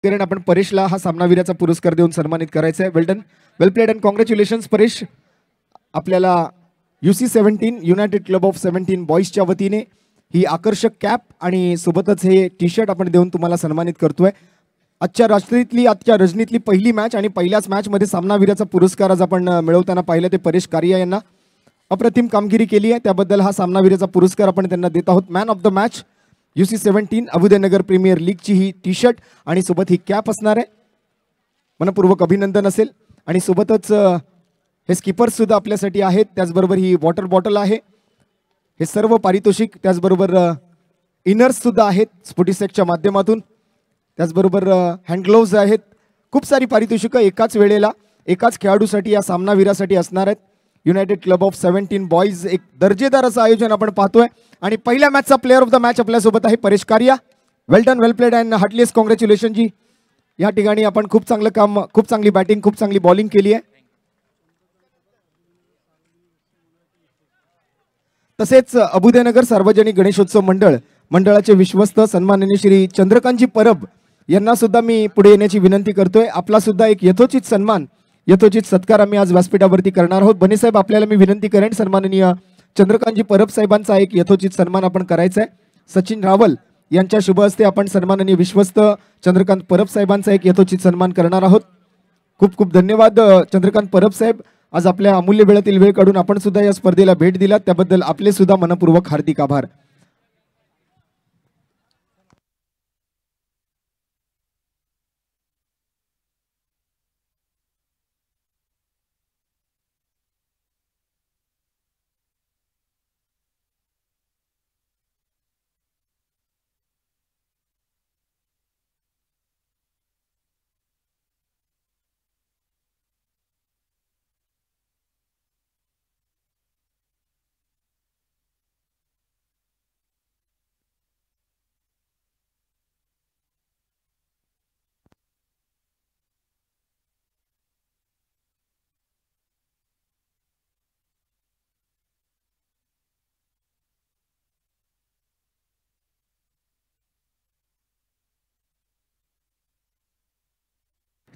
कारण आपण परेशला हा सामनावीराचा पुरस्कार देऊन सन्मानित करायचा आहे. Well done, well played and congratulations Paresh. आपल्याला UC17 युनायटेड क्लब ऑफ 17 बॉईजच्या वतीने ही आकर्षक कॅप आणि सोबतच हे टी शर्ट आपण देऊन तुम्हाला सन्मानित करतोय. आजच्या रजनीतली पहिली मॅच आणि पहिल्याच मॅचमध्ये सामनावीराचा पुरस्कार आज आपण मिळवताना पाहिलं ते परेश कारिया यांना. अप्रतिम कामगिरी केली आहे, त्याबद्दल हा सामनावीराचा पुरस्कार आपण त्यांना देत आहोत. Man of the match UC17 Abhyudaynagar premier लीगची ही टी शर्ट आणि सोबत ही कॅप असणार आहे. मनपूर्वक अभिनंदन असेल. आणि सोबतच हे स्किपर्स सुद्धा आपल्यासाठी आहेत. त्याचबरोबर ही वॉटर बॉटल आहे. हे सर्व पारितोषिक, त्याचबरोबर इनर्स सुद्धा आहेत स्पोर्टिसेक्टच्या माध्यमातून. त्याचबरोबर हँड ग्लोव्ज आहेत. खूप सारी पारितोषिकं एकाच वेळेला एकाच खेळाडूसाठी या सामनावीरासाठी असणार आहेत. युनायटेड क्लब ऑफ 17 बॉईज एक दर्जेदार असं आयोजन आपण पाहतोय. आणि पहिल्या मॅचचा प्लेअर ऑफ द मॅच आपल्यासोबत आहे Paresh Kariya. Well done, well played and heartiest congratulation ji. या ठिकाणी आपण खूप चांगलं काम, खूप चांगली बॅटिंग, खूप चांगली बॉलिंग केली आहे. तसेच अबुदयनगर सार्वजनिक गणेशोत्सव मंडळाचे विश्वस्त सन्माननीय श्री चंद्रकांतजी परब यांना सुद्धा मी पुढे येण्याची विनंती करतोय. आपला सुद्धा एक यथोचित सन्मान, यथोचित सत्कार आम्ही आज व्यासपीठावरती करणार आहोत. बनेसाहेब, आपल्याला मी विनंती करेन सन्माननीय चंद्रकांतजी परब साहेबांचा एक यथोचित सन्मान आपण करायचा आहे. सचिन रावल यांच्या शुभ हस्ते आपण सन्माननीय विश्वस्त चंद्रकांत परब साहेबांचा एक यथोचित सन्मान करणार आहोत. खूप खूप धन्यवाद चंद्रकांत परब साहेब. आज आपल्या अमूल्य वेळातील वेळ काढून आपण सुद्धा या स्पर्धेला भेट दिलात, त्याबद्दल आपले सुद्धा मनपूर्वक हार्दिक आभार.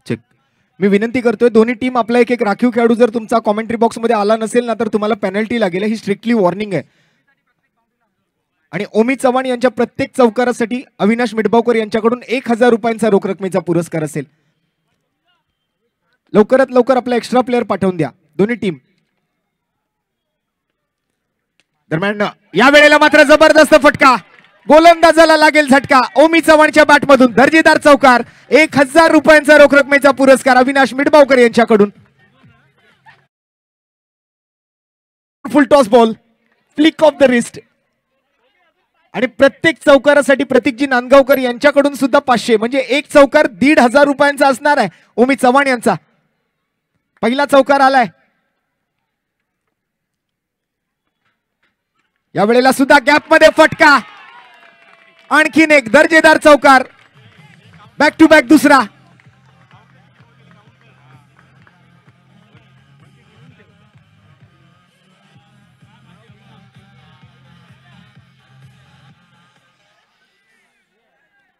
चेक. मी विनंती करतोय दोन्ही टीम आपला एक एक राखीव खेळाडू जर तुमचा कॉमेंट्री बॉक्स मध्ये आला नसेल ना तर तुम्हाला पेनल्टी लागेल. ही स्ट्रिक्टली वॉर्निंग आहे. आणि ओमी चव्हाण यांच्या प्रत्येक चौकारासाठी अविनाश मिडबावकर यांच्याकडून 1000 रुपयांचा रोख रकमेचा पुरस्कार असेल. लवकरात लवकर आपला एक्स्ट्रा प्लेअर पाठवून द्या दोन्ही टीम. दरम्यान या वेळेला मात्र जबरदस्त फटका, गोलंदाजाला लागेल झटका. ओमी चव्हाणच्या बॅटमधून दर्जेदार चौकार. 1000 रुपयांचा रोख रकमेचा पुरस्कार अविनाश मिडबावकर यांच्याकडून. फुल toss ball, flick of the wrist. आणि प्रत्येक चौकारासाठी प्रतीकजी नांदगावकर यांच्याकडून सुद्धा 500, म्हणजे एक चौकार 1500 रुपयांचा असणार आहे ओमी चव्हाण यांचा. पहिला चौकार आलाय. या वेळेला सुद्धा गॅप मध्ये फटका. आणखीन एक दर्जेदार चौकार. बॅक टू बॅक दुसरा.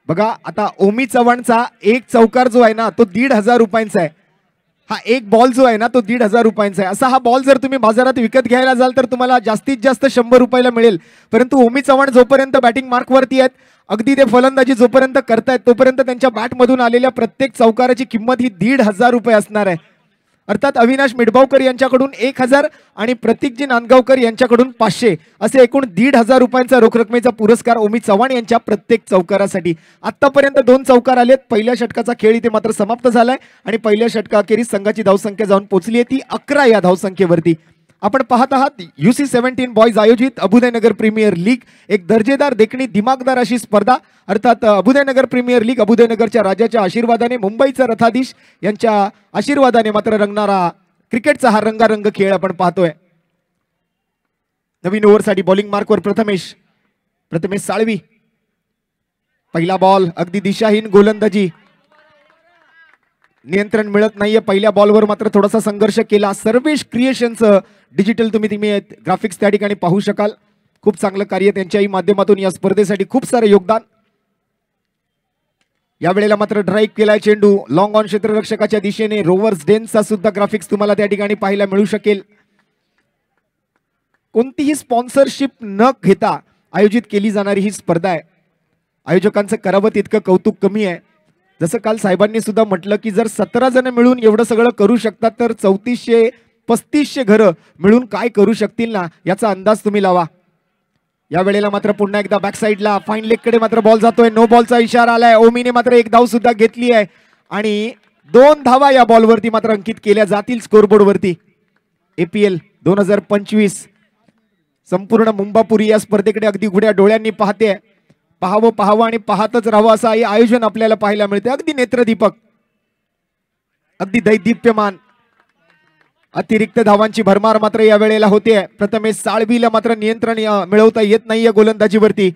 बघा आता ओमी चव्हाणचा एक चौकार जो आहे ना तो 1500 रुपयांचा आहे. हा एक बॉल जो आहे ना तो 1500 रुपयांचा आहे. असा हा बॉल जर तुम्ही बाजारात विकत घ्यायला जाल तर तुम्हाला जास्तीत जास्त 100 रुपयाला मिळेल. परंतु ओमी चव्हाण जोपर्यंत बॅटिंग मार्क वरती आहेत, अगदी ते फलंदाजी जोपर्यंत करतायत तोपर्यंत त्यांच्या बॅटमधून आलेल्या प्रत्येक चौकाराची किंमत ही 1500 रुपये असणार आहे. अर्थात अविनाश मिडबावकर यांच्याकडून 1000 आणि प्रतीकजी नांदगावकर यांच्याकडून 500 असे एकूण 1500 रुपयांचा रोख रकमेचा पुरस्कार ओमी चव्हाण यांच्या प्रत्येक चौकारासाठी. आतापर्यंत 2 चौकार आलेत. पहिल्या षटकाचा खेळ इथे मात्र समाप्त झालाय आणि पहिल्या षटकाखेरीज संघाची धावसंख्या जाऊन पोहोचली आहे ती 11 या धावसंख्येवरती. आपण पाहत आहात UC17 बॉईज आयोजित अबुदयनगर प्रीमियर लीग, एक दर्जेदार देखणी दिमागदार अशी स्पर्धा. अर्थात अबुदयनगर प्रीमियर लीग अबुदयनगरच्या राजाच्या आशीर्वादाने, मुंबईचा रथाधीश यांच्या आशीर्वादाने मात्र रंगणारा क्रिकेटचा हा रंगारंग खेळ आपण पाहतोय. नवीन ओव्हरसाठी बॉलिंग मार्कवर प्रथमेश साळवी. पहिला बॉल अगदी दिशाहीन गोलंदाजी, नियंत्रण मिळत नाहीये. पहिल्या बॉलवर मात्र थोडासा संघर्ष केला. सर्वेश क्रिएशनचं डिजिटल तुम्ही ग्राफिक्स त्या ठिकाणी पाहू शकाल. खूप चांगलं कार्य त्यांच्याही माध्यमातून या स्पर्धेसाठी खूप सारे योगदान. या वेळेला मात्र ड्राईव्ह केलाय चेंडू लॉंग ऑन क्षेत्ररक्षकाच्या दिशेने. रोवर्स डेनचा सुद्धा ग्राफिक्स तुम्हाला त्या ठिकाणी पाहायला मिळू शकेल. कोणतीही स्पॉन्सरशिप न घेता आयोजित केली जाणारी ही स्पर्धा आहे. आयोजकांचं करावं तितकं कौतुक कमी आहे. जसं काल साहेबांनी सुद्धा म्हटलं की जर 17 जण मिळून एवढं सगळं करू शकतात तर 3400-3500 घरं मिळून काय करू शकतील ना, याचा अंदाज तुम्ही लावा. या वेळेला मात्र पुन्हा एकदा बॅक साईडला फाईन लेग कडे मात्र बॉल जातोय. नो बॉलचा इशारा आलाय. ओमीने मात्र एक धाव सुद्धा घेतली आहे आणि 2 धावा या बॉलवरती मात्र अंकित केल्या जातील स्कोरबोर्ड वरती. APL 2025 संपूर्ण मुंबापुरी या स्पर्धेकडे अगदी उघड्या डोळ्यांनी पाहते. पाहावं आणि पाहतच राहावं असं हे आयोजन आपल्याला पाहायला मिळते. अगदी नेत्रदीपक, अगदी दैदिप्यमान. अतिरिक्त धावांची भरमार मात्र या वेळेला होते. प्रथमेश साळवीला मात्र नियंत्रण मिळवता येत नाहीये गोलंदाजीवरती.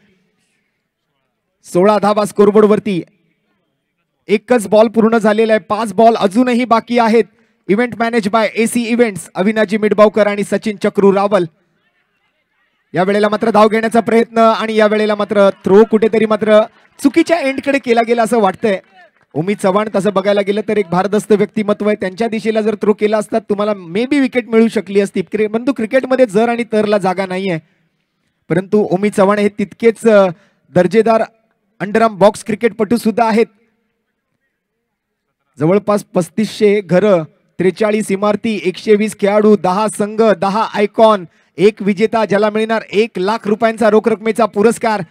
16 धावा स्कोरबोर्ड वरती. एकच बॉल पूर्ण झालेला आहे. 5 बॉल अजूनही बाकी आहेत. Event manage by AC events. Avinaji Midbavkar आणि सचिन चक्रू रावल. या वेळेला मात्र धाव घेण्याचा प्रयत्न आणि या वेळेला मात्र थ्रो कुठेतरी मात्र चुकीच्या एंडकडे केला गेला असं वाटतंय. उमेद चव्हाण तसं बघायला गेलं तर एक भारदस्त व्यक्तिमत्व आहे. त्यांच्या दिशेला जर थ्रो केला असता तुम्हाला मे बी विकेट मिळू शकली असती. परंतु क्रिकेटमध्ये जर आणि तरला जागा नाहीये. परंतु उमेद चव्हाण हे तितकेच दर्जेदार अंडरआर्म बॉक्स क्रिकेटपटू सुद्धा आहेत. जवळपास 3500 घरं, 43 इमारती, 120 खेळाडू, 10 संघ, 10 आयकॉन, एक विजेता ज्याला मिळणार 1 लाख रुपयांचा रोख रकमेचा पुरस्कार.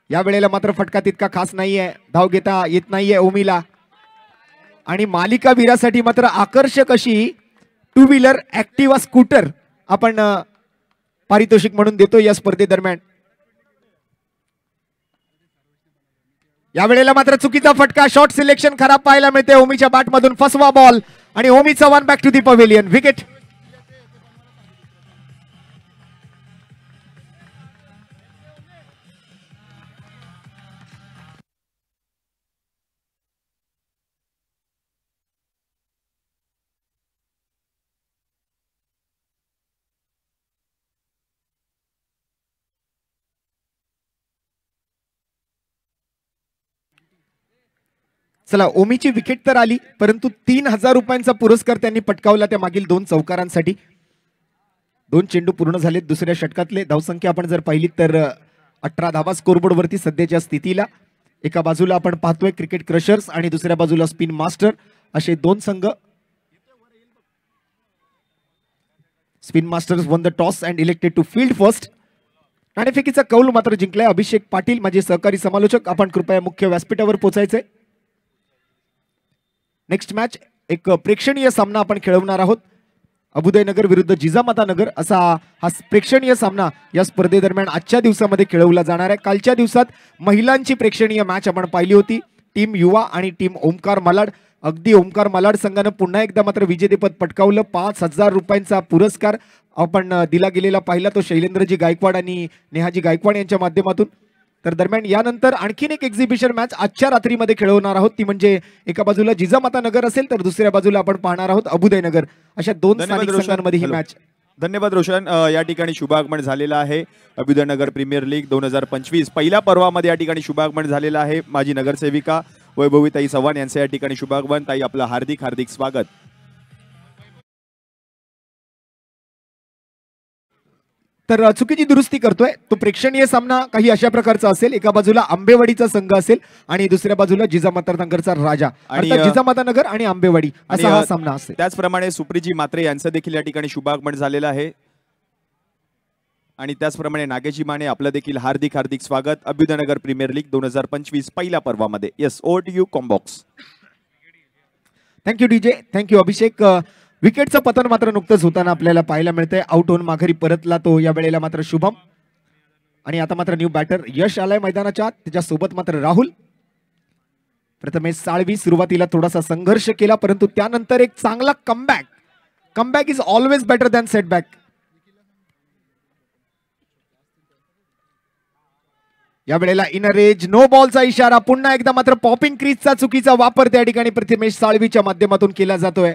या वेळेला मात्र फटका तितका खास नाहीये. धाव घेता येत नाहीये ओमीला. आणि मालिका वीरासाठी मात्र आकर्षक अशी 2 व्हीलर ऍक्टिव्हा स्कूटर आपण पारितोषिक म्हणून देतो या स्पर्धेदरम्यान. या वेळेला मात्र चुकीचा फटका. शॉर्ट सिलेक्शन खराब पाहायला मिळते ओमीच्या बॅटमधून. फसवा बॉल आणि Omi Chavan back to the pavilion. Wicket. चला, ओमीची विकेट तर आली परंतु 3000 रुपयांचा पुरस्कार त्यांनी पटकावला त्या मागील 2 चौकारांसाठी. 2 चेंडू पूर्ण झालेत दुसऱ्या षटकातले. धावसंख्या आपण जर पाहिली तर 18 धावा स्कोरबोर्ड वरती सध्याच्या स्थितीला. एका बाजूला आपण पाहतोय क्रिकेट क्रशर्स आणि दुसऱ्या बाजूला स्पिन मास्टर असे 2 संघ. Spin masters won the toss and elected to field first. नाणेफेकीचा कौल मात्र जिंकलाय अभिषेक पाटील माझे सहकारी समालोचक. आपण कृपया मुख्य व्यासपीठावर पोहोचायचंय. नेक्स्ट मॅच एक प्रेक्षणीय सामना आपण खेळवणार आहोत. अबुदयनगर विरुद्ध जिजामाता नगर असा हा प्रेक्षणीय सामना या स्पर्धेदरम्यान आजच्या दिवसामध्ये खेळवला जाणार आहे. कालच्या दिवसात महिलांची प्रेक्षणीय मॅच आपण पाहिली होती. टीम युवा आणि टीम ओमकार मालाड. अगदी ओमकार मालाड संघानं पुन्हा एकदा मात्र विजेतेपद पटकावलं. 5000 रुपयांचा पुरस्कार आपण दिला गेलेला पाहिला तो शैलेंद्रजी गायकवाड आणि नेहाजी गायकवाड यांच्या माध्यमातून. तर दरम्यान यानंतर आणखीन एक एक्झिबिशन मॅच आजच्या रात्रीमध्ये खेळवणार आहोत. ती म्हणजे एका बाजूला जिजामाता नगर असेल तर दुसऱ्या बाजूला आपण पाहणार आहोत अबुदयनगर. अशा 2 स्थानिक संघांमध्ये ही मॅच. धन्यवाद रोशन. या ठिकाणी शुभागमन झालेलं आहे. अबुदयनगर प्रीमियर लीग 2025 पहिल्या पर्वामध्ये या ठिकाणी शुभागमन झालेलं आहे. माजी नगरसेविका वैभवीताई चव्हाण यांचे या ठिकाणी शुभागमन. ताई आपलं हार्दिक हार्दिक स्वागत. तर चुकीची दुरुस्ती करतोय. तो प्रेक्षणीय सामना काही अशा प्रकारचा असेल. एका बाजूला आंबेवाडीचा संघ असेल आणि दुसऱ्या बाजूला जिजामाता नगरचा राजा. आणि जिजामाता नगर आणि आंबेवाडी असा हा सामना असेल. त्याचप्रमाणे सुप्रीजी मात्रे यांचं देखील या ठिकाणी शुभागमन झालेलं आहे. आणि त्याचप्रमाणे नागेजी माने आपलं देखील हार्दिक हार्दिक स्वागत. अभ्युदयनगर प्रीमियर लीग 2025 पहिल्या पर्वामध्ये. Yes, over to you combox. Thank you DJ. Thank you Abhishek. विकेटचं पतन मात्र नुकतंच होताना आपल्याला पाहायला मिळतंय. आउट होऊन माघारी परतला तो या वेळेला मात्र शुभम. आणि आता मात्र न्यू बॅटर यश आलाय मैदानाच्या आत. त्याच्यासोबत मात्र राहुल. प्रथमेश साळवी सुरुवातीला थोडासा संघर्ष केला परंतु त्यानंतर एक चांगला comeback. Comeback is always better than setback. या वेळेला इनर एज नो बॉलचा इशारा. पुन्हा एकदा मात्र पॉपिंग क्रीजचा चुकीचा वापर त्या ठिकाणी प्रथमेश साळवीच्या माध्यमातून केला जातोय.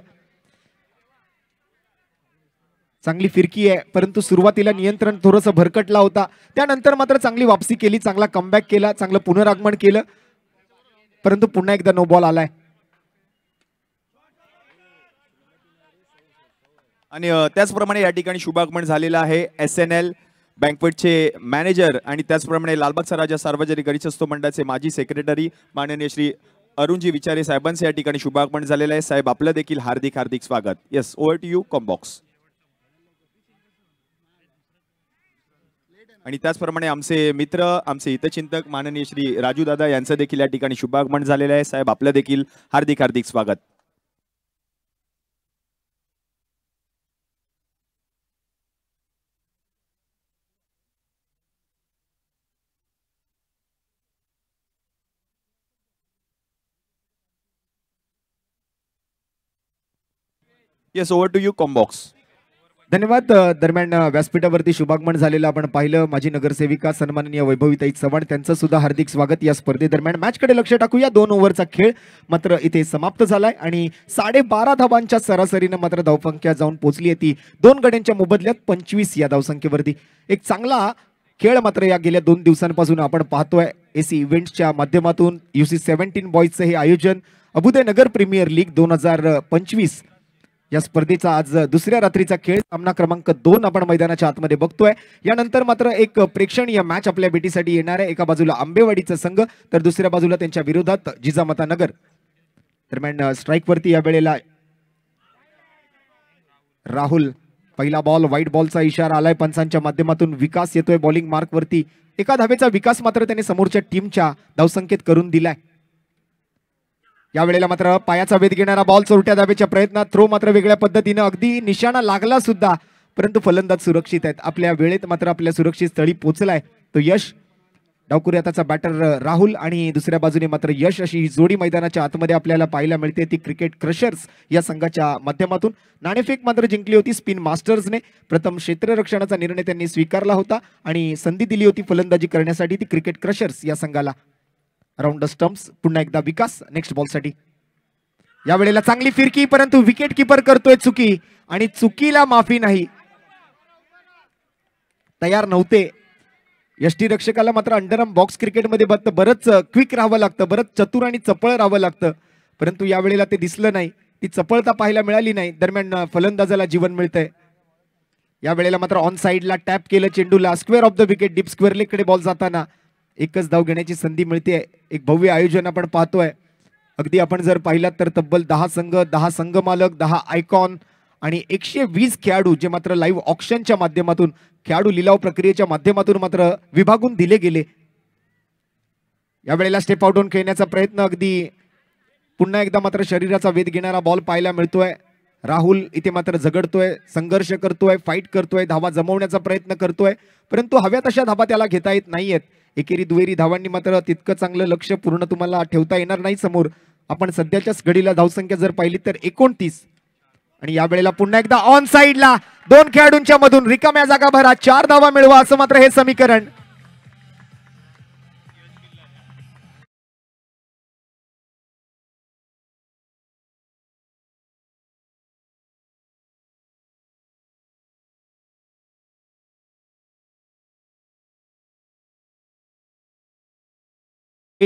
चांगली फिरकी आहे परंतु सुरुवातीला नियंत्रण थोडंसं भरकटला होता. त्यानंतर मात्र चांगली वापसी केली, चांगला कमबॅक केला, चांगलं पुनरागमन केलं. परंतु पुन्हा एकदा नो बॉल आलाय. आणि त्याचप्रमाणे या ठिकाणी शुभागमन झालेला आहे SNL बँकवेटचे मॅनेजर आणि त्याचप्रमाणे लालबागचा राजा सार्वजनिक गणेशोत्सव मंडळाचे माजी सेक्रेटरी माननीय श्री अरुणजी विचारे साहेबांचे या ठिकाणी शुभागमन झालेलं आहे. साहेब आपलं देखील हार्दिक हार्दिक स्वागत. Yes, over to you combox. आणि त्याचप्रमाणे आमचे मित्र, आमचे हितचिंतक माननीय श्री राजू दादा यांचं देखील या ठिकाणी शुभागमन झालेलं आहे. साहेब आपलं देखील हार्दिक हार्दिक स्वागत. Yes, over to you combox. धन्यवाद. दरम्यान व्यासपीठावरती शुभागमन झालेलं आपण पाहिलं. माजी नगरसेविका सन्माननीय वैभवीताई चव्हाण त्यांचं सुद्धा हार्दिक स्वागत या स्पर्धेदरम्यान. मॅचकडे लक्ष टाकूया. 2 ओव्हरचा खेळ मात्र इथे समाप्त झालाय आणि 12.5 धावांच्या सरासरीनं मात्र धावसंख्या जाऊन पोहोचली आहे ती 2 गड्यांच्या मोबदल्यात 25 या धावसंख्येवरती. एक चांगला खेळ मात्र या गेल्या 2 दिवसांपासून आपण पाहतोय. एसी इव्हेंट्सच्या माध्यमातून UC17 बॉईजचं हे आयोजन अबुदय नगर प्रीमियर लीग 2025 या स्पर्धेचा आज दुसऱ्या रात्रीचा खेळ सामना क्रमांक 2 आपण मैदानाच्या आतमध्ये बघतोय. यानंतर मात्र एक प्रेक्षणीय मॅच आपल्या भेटीसाठी येणार आहे. एका बाजूला आंबेवाडीचा संघ तर दुसऱ्या बाजूला त्यांच्या विरोधात जिजामाता नगर. दरम्यान स्ट्राईक वरती या वेळेला राहुल. पहिला बॉल व्हाईट बॉलचा इशारा आलाय पंचांच्या माध्यमातून. विकास येतोय बॉलिंग मार्क वरती. एका धावेचा विकास मात्र त्याने समोरच्या टीमच्या धावसंख्येत करून दिलाय. या वेळेला मात्र पायाचा वेध घेणारा बॉल चोरट्या धावेच्या प्रयत्नात. थ्रो मात्र वेगळ्या पद्धतीने अगदी निशाणा लागला सुद्धा परंतु फलंदाज सुरक्षित आहेत. आपल्या वेळेत मात्र आपल्या सुरक्षित स्थळी पोहोचलाय तो यश. डावकुरी हाताचा बॅटर राहुल आणि दुसऱ्या बाजूने मात्र यश अशी ही जोडी मैदानाच्या आतमध्ये आपल्याला पाहायला मिळते. ती क्रिकेट क्रशर्स या संघाच्या माध्यमातून. नाणेफेक मात्र जिंकली होती स्पिन मास्टर्सने. प्रथम क्षेत्ररक्षणाचा निर्णय त्यांनी स्वीकारला होता आणि संधी दिली होती फलंदाजी करण्यासाठी ती क्रिकेट क्रशर्स या संघाला. अराउंड द स्टंप्स पुन्हा एकदा विकास नेक्स्ट बॉल साठी. या वेळेला चांगली फिरकी परंतु विकेट किपर करतोय चुकी आणि चुकीला माफी नाही. तयार नव्हते यष्टीरक्षकाला मात्र अंडरआर्म बॉक्स क्रिकेटमध्ये बरंच क्विक राहावं लागतं, बरंच चतुर आणि चपळ राहावं लागतं परंतु या वेळेला ते दिसलं नाही. ती चपळता पाहायला मिळाली नाही. दरम्यान फलंदाजाला जीवन मिळतंय. या वेळेला मात्र ऑन साइडला टॅप केलं चेंडूला. Square of the wicket deep square leg कडे बॉल जाताना एकच धाव घेण्याची संधी मिळते. एक भव्य आयोजन आपण पाहतोय. अगदी आपण जर पाहिलात तर तब्बल 10 संघ, 10 संघ मालक, 10 आयकॉन आणि 120 खेळाडू जे मात्र लाईव्ह ऑक्शनच्या माध्यमातून खेळाडू लिलाव प्रक्रियेच्या माध्यमातून मात्र विभागून दिले गेले. या वेळेला स्टेप आउट होऊन खेळण्याचा प्रयत्न. अगदी पुन्हा एकदा मात्र शरीराचा वेध घेणारा बॉल पाहायला मिळतोय. राहुल इथे मात्र झगडतोय, संघर्ष करतोय, फाईट करतोय, धावा जमवण्याचा प्रयत्न करतोय परंतु हव्या तशा धावा त्याला घेता येत नाहीयेत. एकेरी दुहेरी धावांनी मात्र तितकं चांगलं लक्ष पूर्ण तुम्हाला ठेवता येणार नाही समोर. आपण सध्याच्याच घडीला धावसंख्या जर पाहिली तर 29 आणि या वेळेला पुन्हा एकदा ऑन साइडला 2 खेळाडूंच्या मधून रिकाम्या जागा भरा, 4 धावा मिळवा असं मात्र हे समीकरण.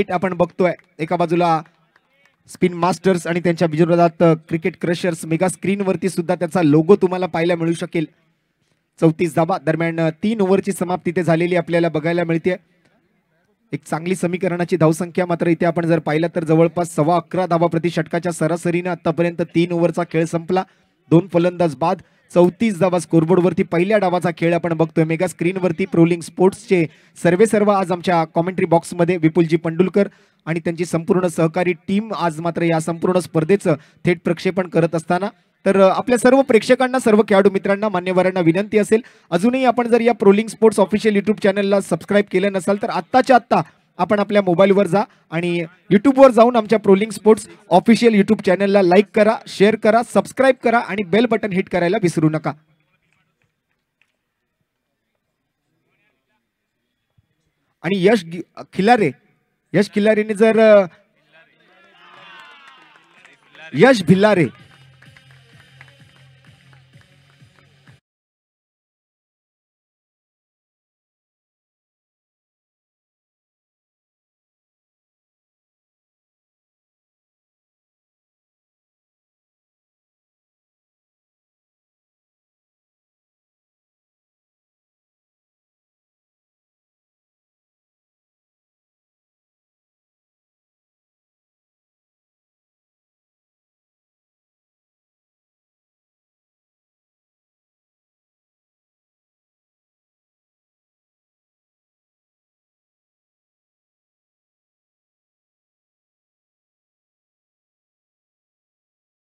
आपण बघतोय एका बाजूला स्पिन मास्टर्स आणि त्यांच्या विरोधात क्रिकेट क्रशर्स. मेगा स्क्रीन वरती सुद्धा त्याचा लोगो तुम्हाला पाहायला मिळू शकेल. 34 धावा. दरम्यान 3 ओव्हरची समाप्ती इथे झालेली आपल्याला बघायला मिळते. एक चांगली समीकरणाची धावसंख्या मात्र इथे आपण जर पाहिलं तर जवळपास 11.25 धावा प्रति षटकाच्या सरासरीने आतापर्यंत 3 ओव्हरचा खेळ संपला. 2 फलंदाज बाद, 34 धावा स्कोरबोर्ड वरती. पहिल्या डावाचा खेळ आपण बघतोय मेगा स्क्रीन वरती. प्रोलिंग स्पोर्ट्सचे सर्व आज आमच्या कॉमेंट्री बॉक्स मध्ये विपुलजी पंडुलकर आणि त्यांची संपूर्ण सहकारी टीम आज मात्र या संपूर्ण स्पर्धेचं थेट प्रक्षेपण करत असताना. तर आपल्या सर्व प्रेक्षकांना, सर्व खेळाडू मित्रांना, मान्यवरांना विनंती असेल, अजूनही आपण जर या प्रोलिंग स्पोर्ट्स ऑफिशियल युट्यूब चॅनलला सबस्क्राईब केलं नसाल तर आत्ताच्या आत्ता आपण आपल्या मोबाईलवर जा आणि युट्यूबवर जाऊन आमच्या प्रोलिंग स्पोर्ट्स ऑफिशियल युट्यूब चॅनलला लाईक करा, शेअर करा, सबस्क्राईब करा आणि बेल बटन हिट करायला विसरू नका. आणि यश खिलारेने जर यश भिल्लारे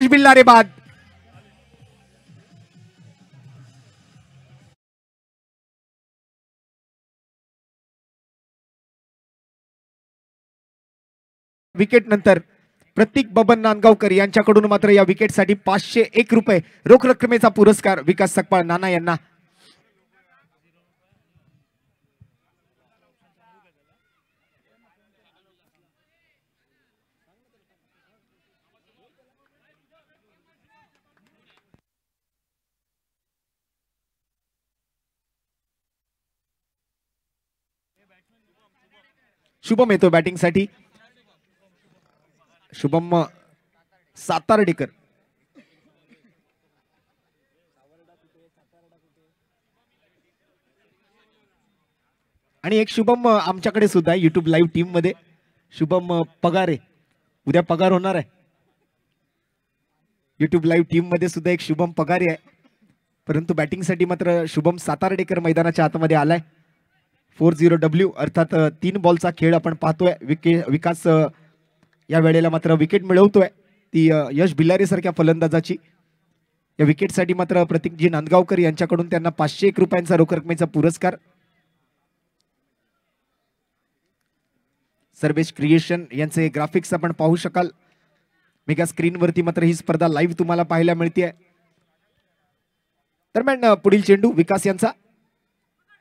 बिल्लारे बाद. विकेट नंतर प्रतीक बबन नांदगावकर यांच्याकडून मात्र या विकेटसाठी 501 रुपये रोख रकमेचा पुरस्कार विकास सकपाळ नाना यांना. शुभम येतो बॅटिंग साठी. शुभम सातार्डेकर. आणि एक शुभम आमच्याकडे सुद्धा आहे युट्यूब लाईव्ह टीम मध्ये. शुभम पगारे, उद्या पगार होणार आहे. युट्यूब लाईव्ह टीम मध्ये सुद्धा एक शुभम पगारे आहे, परंतु बॅटिंग साठी मात्र शुभम सातार्डेकर मैदानाच्या आतमध्ये आलाय. 40W अर्थात 3 बॉलचा खेळ आपण पाहतोय. विकास या वेळेला मात्र विकेट मिळवतोय ती यश बिल्लारे सारख्या फलंदाजाची. या विकेटसाठी मात्र प्रतीकजी नांदगावकर यांच्याकडून त्यांना 501 रुपयांचा रोख रकमेचा पुरस्कार. सर्वेश क्रिएशन यांचे ग्राफिक्स आपण पाहू शकाल मेगा स्क्रीन वरती. मात्र ही स्पर्धा लाईव्ह तुम्हाला पाहायला मिळते. दरम्यान पुढील चेंडू विकास यांचा.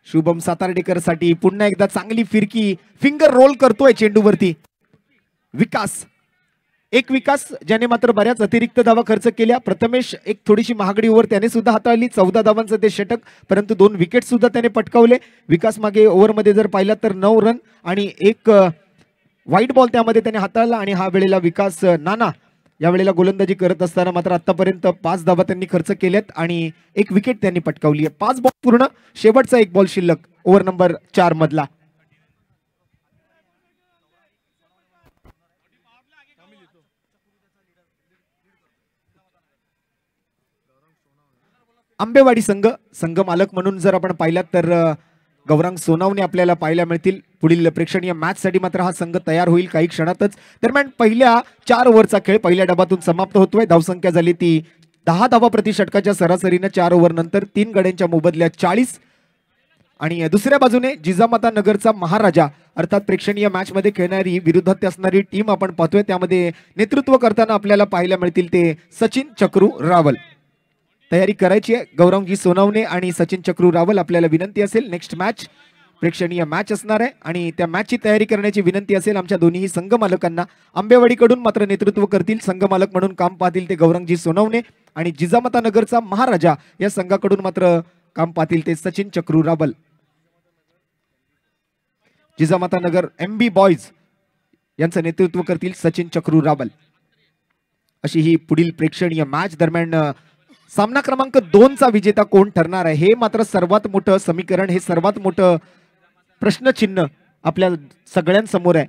शुभम सातार्डेकर साठी पुन्हा एकदा चांगली फिरकी, फिंगर रोल करतोय चेंडूवरती विकास. एक विकास ज्याने मात्र बऱ्याच अतिरिक्त धावा खर्च केल्या. प्रथमेश एक थोडीशी महागडी ओव्हर त्याने सुद्धा हाताळली. 14 धावांचं ते षटक, परंतु 2 विकेट सुद्धा त्याने पटकावले. विकास मागे ओव्हरमध्ये जर पाहिला तर 9 रन आणि एक व्हाईट बॉल त्यामध्ये त्याने हाताळला. आणि हा वेळेला विकास नाना या वेळेला गोलंदाजी करत असताना मात्र आतापर्यंत 5 धावा त्यांनी खर्च केल्यात आणि एक विकेट त्यांनी पटकावली आहे. 5 बॉल पूर्ण, शेवटचा 1 बॉल शिल्लक ओव्हर नंबर 4 मधला. आंबेवाडी संघ मालक म्हणून जर आपण पाहिलात तर गौरांग सोनावणे आपल्याला पाहायला मिळतील. पुढील प्रेक्षणीय मॅच साठी मात्र हा संघ तयार होईल काही क्षणातच. दरम्यान पहिल्या 4 ओव्हरचा खेळ पहिल्या डबातून समाप्त होतोय. धावसंख्या झाली ती 10 धावा प्रति षटकाच्या सरासरीने 4 ओव्हर नंतर 3 गड्यांच्या मोबदल्यात 40. आणि दुसऱ्या बाजूने जिजामाता नगरचा महाराजा अर्थात प्रेक्षणीय मॅच मध्ये खेळणारी विरुद्धात असणारी टीम आपण पाहतोय. त्यामध्ये नेतृत्व करताना आपल्याला पाहायला मिळतील ते सचिन चक्रू रावल. तयारी करायची आहे गौरवजी सोनावणे आणि सचिन चक्रू रावल. आपल्याला विनंती असेल नेक्स्ट मॅच प्रेक्षणीय मॅच असणार आहे आणि त्या मॅचची तयारी करण्याची विनंती असेल आमच्या दोन्ही संघ मालकांना. आंबेवाडीकडून मात्र नेतृत्व करतील संघ मालक म्हणून काम पाहतील ते गौरवजी सोनावणे आणि जिजामाता नगरचा महाराजा या संघाकडून मात्र काम पाहतील ते सचिन चक्रू रावल. जिजामाता नगर MB बॉयज यांचं नेतृत्व करतील सचिन चक्रू रावल. अशी ही पुढील प्रेक्षणीय मॅच. दरम्यान सामना क्रमांक 2 चा विजेता कोण ठरणार आहे हे मात्र सर्वात मोठं समीकरण, हे सर्वात मोठं प्रश्नचिन्ह आपल्या सगळ्यांसमोर आहे.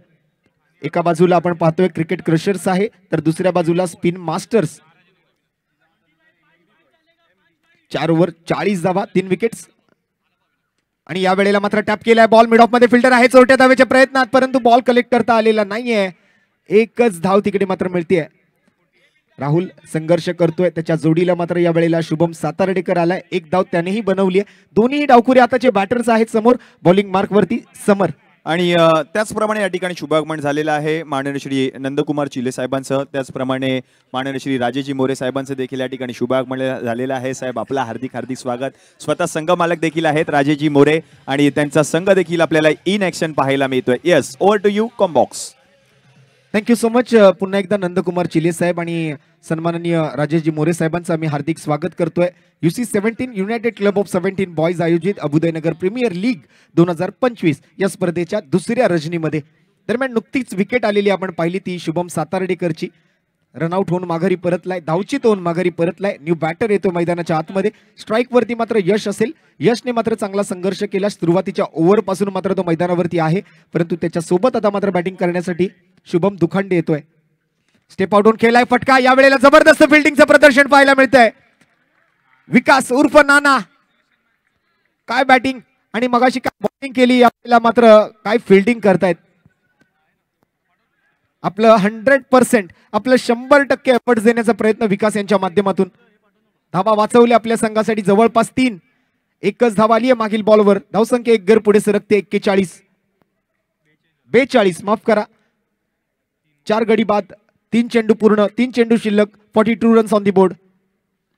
एका बाजूला आपण पाहतोय क्रिकेट क्रशर्स आहे तर दुसऱ्या बाजूला स्पिन मास्टर्स. 4 ओव्हर 40 धावा 3 विकेट्स. आणि या वेळेला मात्र टॅप केलाय बॉल. मिड ऑफ मध्ये फिल्डर आहे चोरट्या धावेच्या प्रयत्नात, परंतु बॉल कलेक्ट करता आलेला नाहीये. एकच धाव तिकडे मात्र मिळतेय. राहुल संघर्ष करतोय, त्याच्या जोडीला मात्र या वेळेला शुभम सातार्डेकर आलाय. एक धाव त्यानेही बनवली आहे. दोन्ही डावखुरे आताचे बॅटर्स आहेत समोर. बॉलिंग मार्क वरती समर. आणि त्याचप्रमाणे या ठिकाणी शुभागमन झालेला आहे माननीय श्री नंदकुमार चिले साहेबांसह. त्याचप्रमाणे माननीय श्री राजेजी मोरे साहेबांचं देखील या ठिकाणी शुभागमन झालेलं आहे. साहेब आपला हार्दिक हार्दिक स्वागत. स्वतः संघ मालक देखील आहेत राजेजी मोरे आणि त्यांचा संघ देखील आपल्याला इन ऍक्शन पाहायला मिळतोय. Yes, over to you combox. Thank you so much. पुन्हा एकदा नंदकुमार चिले साहेब आणि सन्माननीय राजेशजी मोरे साहेबांचं आम्ही हार्दिक स्वागत करतोय. UC17 United club of 17 boys आयोजित अबुदयनगर प्रीमियर लीग 2025 या स्पर्धेच्या दुसऱ्या रजनीमध्ये. दरम्यान नुकतीच विकेट आलेली आपण पाहिली ती शुभम सातार्डेकरची. रनआउट होऊन माघारी परतलाय, धावचित होऊन माघारी परतलाय. न्यू बॅटर येतो मैदानाच्या आतमध्ये. स्ट्राईक वरती मात्र यश असेल. यशने मात्र चांगला संघर्ष केला. सुरुवातीच्या ओव्हर पासून मात्र तो मैदानावरती आहे, परंतु त्याच्या सोबत आता मात्र बॅटिंग करण्यासाठी शुभम दुखांडे येतोय. स्टेप आउट होऊन खेळलाय फटका. या वेळेला जबरदस्त फिल्डिंगचं प्रदर्शन पाहायला मिळतंय. विकास उर्फ नाना, काय बॅटिंग आणि मगाशी काय बॉलिंग केली, यावेळेला मात्र काय फिल्डिंग करतायत. आपलं 100% आपलं 100% एफर्ट्स देण्याचा प्रयत्न विकास यांच्या माध्यमातून. धावा वाचवल्या आपल्या संघासाठी जवळपास 3. एकच धावा आली आहे मागील बॉलवर. धावसंख्या 1 गड पुढे सरकते 42 माफ करा. 4 गडी बाद, 3 चेंडू पूर्ण, 3 चेंडू शिल्लक, 42 रन्स ऑन दी बोर्ड.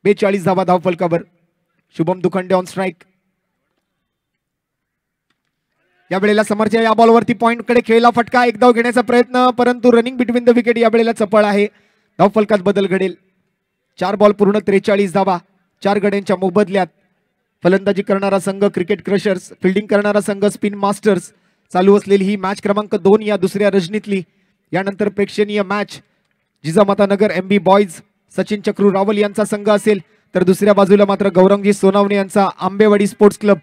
42 धावा धावफलकावर. Shubham Dukhande on strike. या वेळेला समरच्या या बॉलवरती पॉइंट कडे खेळला फटका. एक धाव घेण्याचा प्रयत्न, परंतु रनिंग बिटवीन द विकेट या वेळेला चपळ आहे. धावफलकात बदल घडेल. 4 बॉल पूर्ण 43 धावा 4 गड्यांच्या मोबदल्यात. फलंदाजी करणारा संघ क्रिकेट क्रशर्स, फिल्डिंग करणारा संघ स्पिन मास्टर्स. चालू असलेली ही मॅच क्रमांक 2 या दुसऱ्या रजनीतली. यानंतर प्रेक्षणीय मॅच जिजामाता नगर MB बॉयज सचिन चक्रू रावल यांचा संघ असेल, तर दुसऱ्या बाजूला मात्र गौरंगजी सोनावणे यांचा आंबेवाडी स्पोर्ट्स क्लब.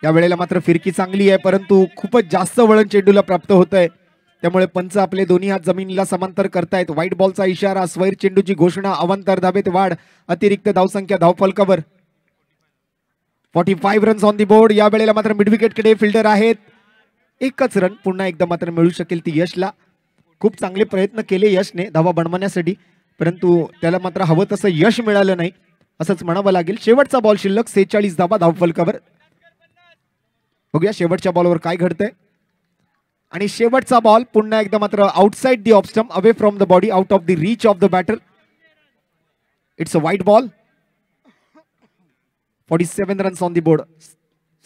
या वेळेला मात्र फिरकी चांगली आहे, परंतु खूपच जास्त वळण चेंडूला प्राप्त होत आहे. त्यामुळे पंच आपले दोन्ही हात जमिनीला समांतर करतायत. व्हाईट बॉलचा इशारा, स्वैर चेंडूची घोषणा, अवांतर धाबेत वाढ, अतिरिक्त धावसंख्या धावफलकावर. 45 रन्स ऑन दी बोर्ड. या वेळेला मात्र मिड विकेट कडे फिल्डर आहेत. एकच रन पुन्हा एकदा मात्र मिळू शकेल ती यशला. खूप चांगले प्रयत्न केले यशने धावा बनवण्यासाठी, परंतु त्याला मात्र हवं तसं यश मिळालं नाही असंच म्हणावं लागेल. शेवटचा बॉल शिल्लक 46 धावा धावफलकावर. बघूया शेवटच्या बॉलवर काय घडतंय. आणि शेवटचा बॉल पुन्हा एकदा मात्र outside the off stump, away from the body, out of the reach of the batter. It's a wide ball. 47 runs on the board.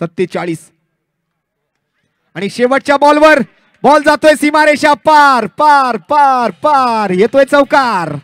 47. आणि शेवटच्या बॉलवर बॉल जातोय सीमारेषा पार पार पार पार, येतोय चौकार.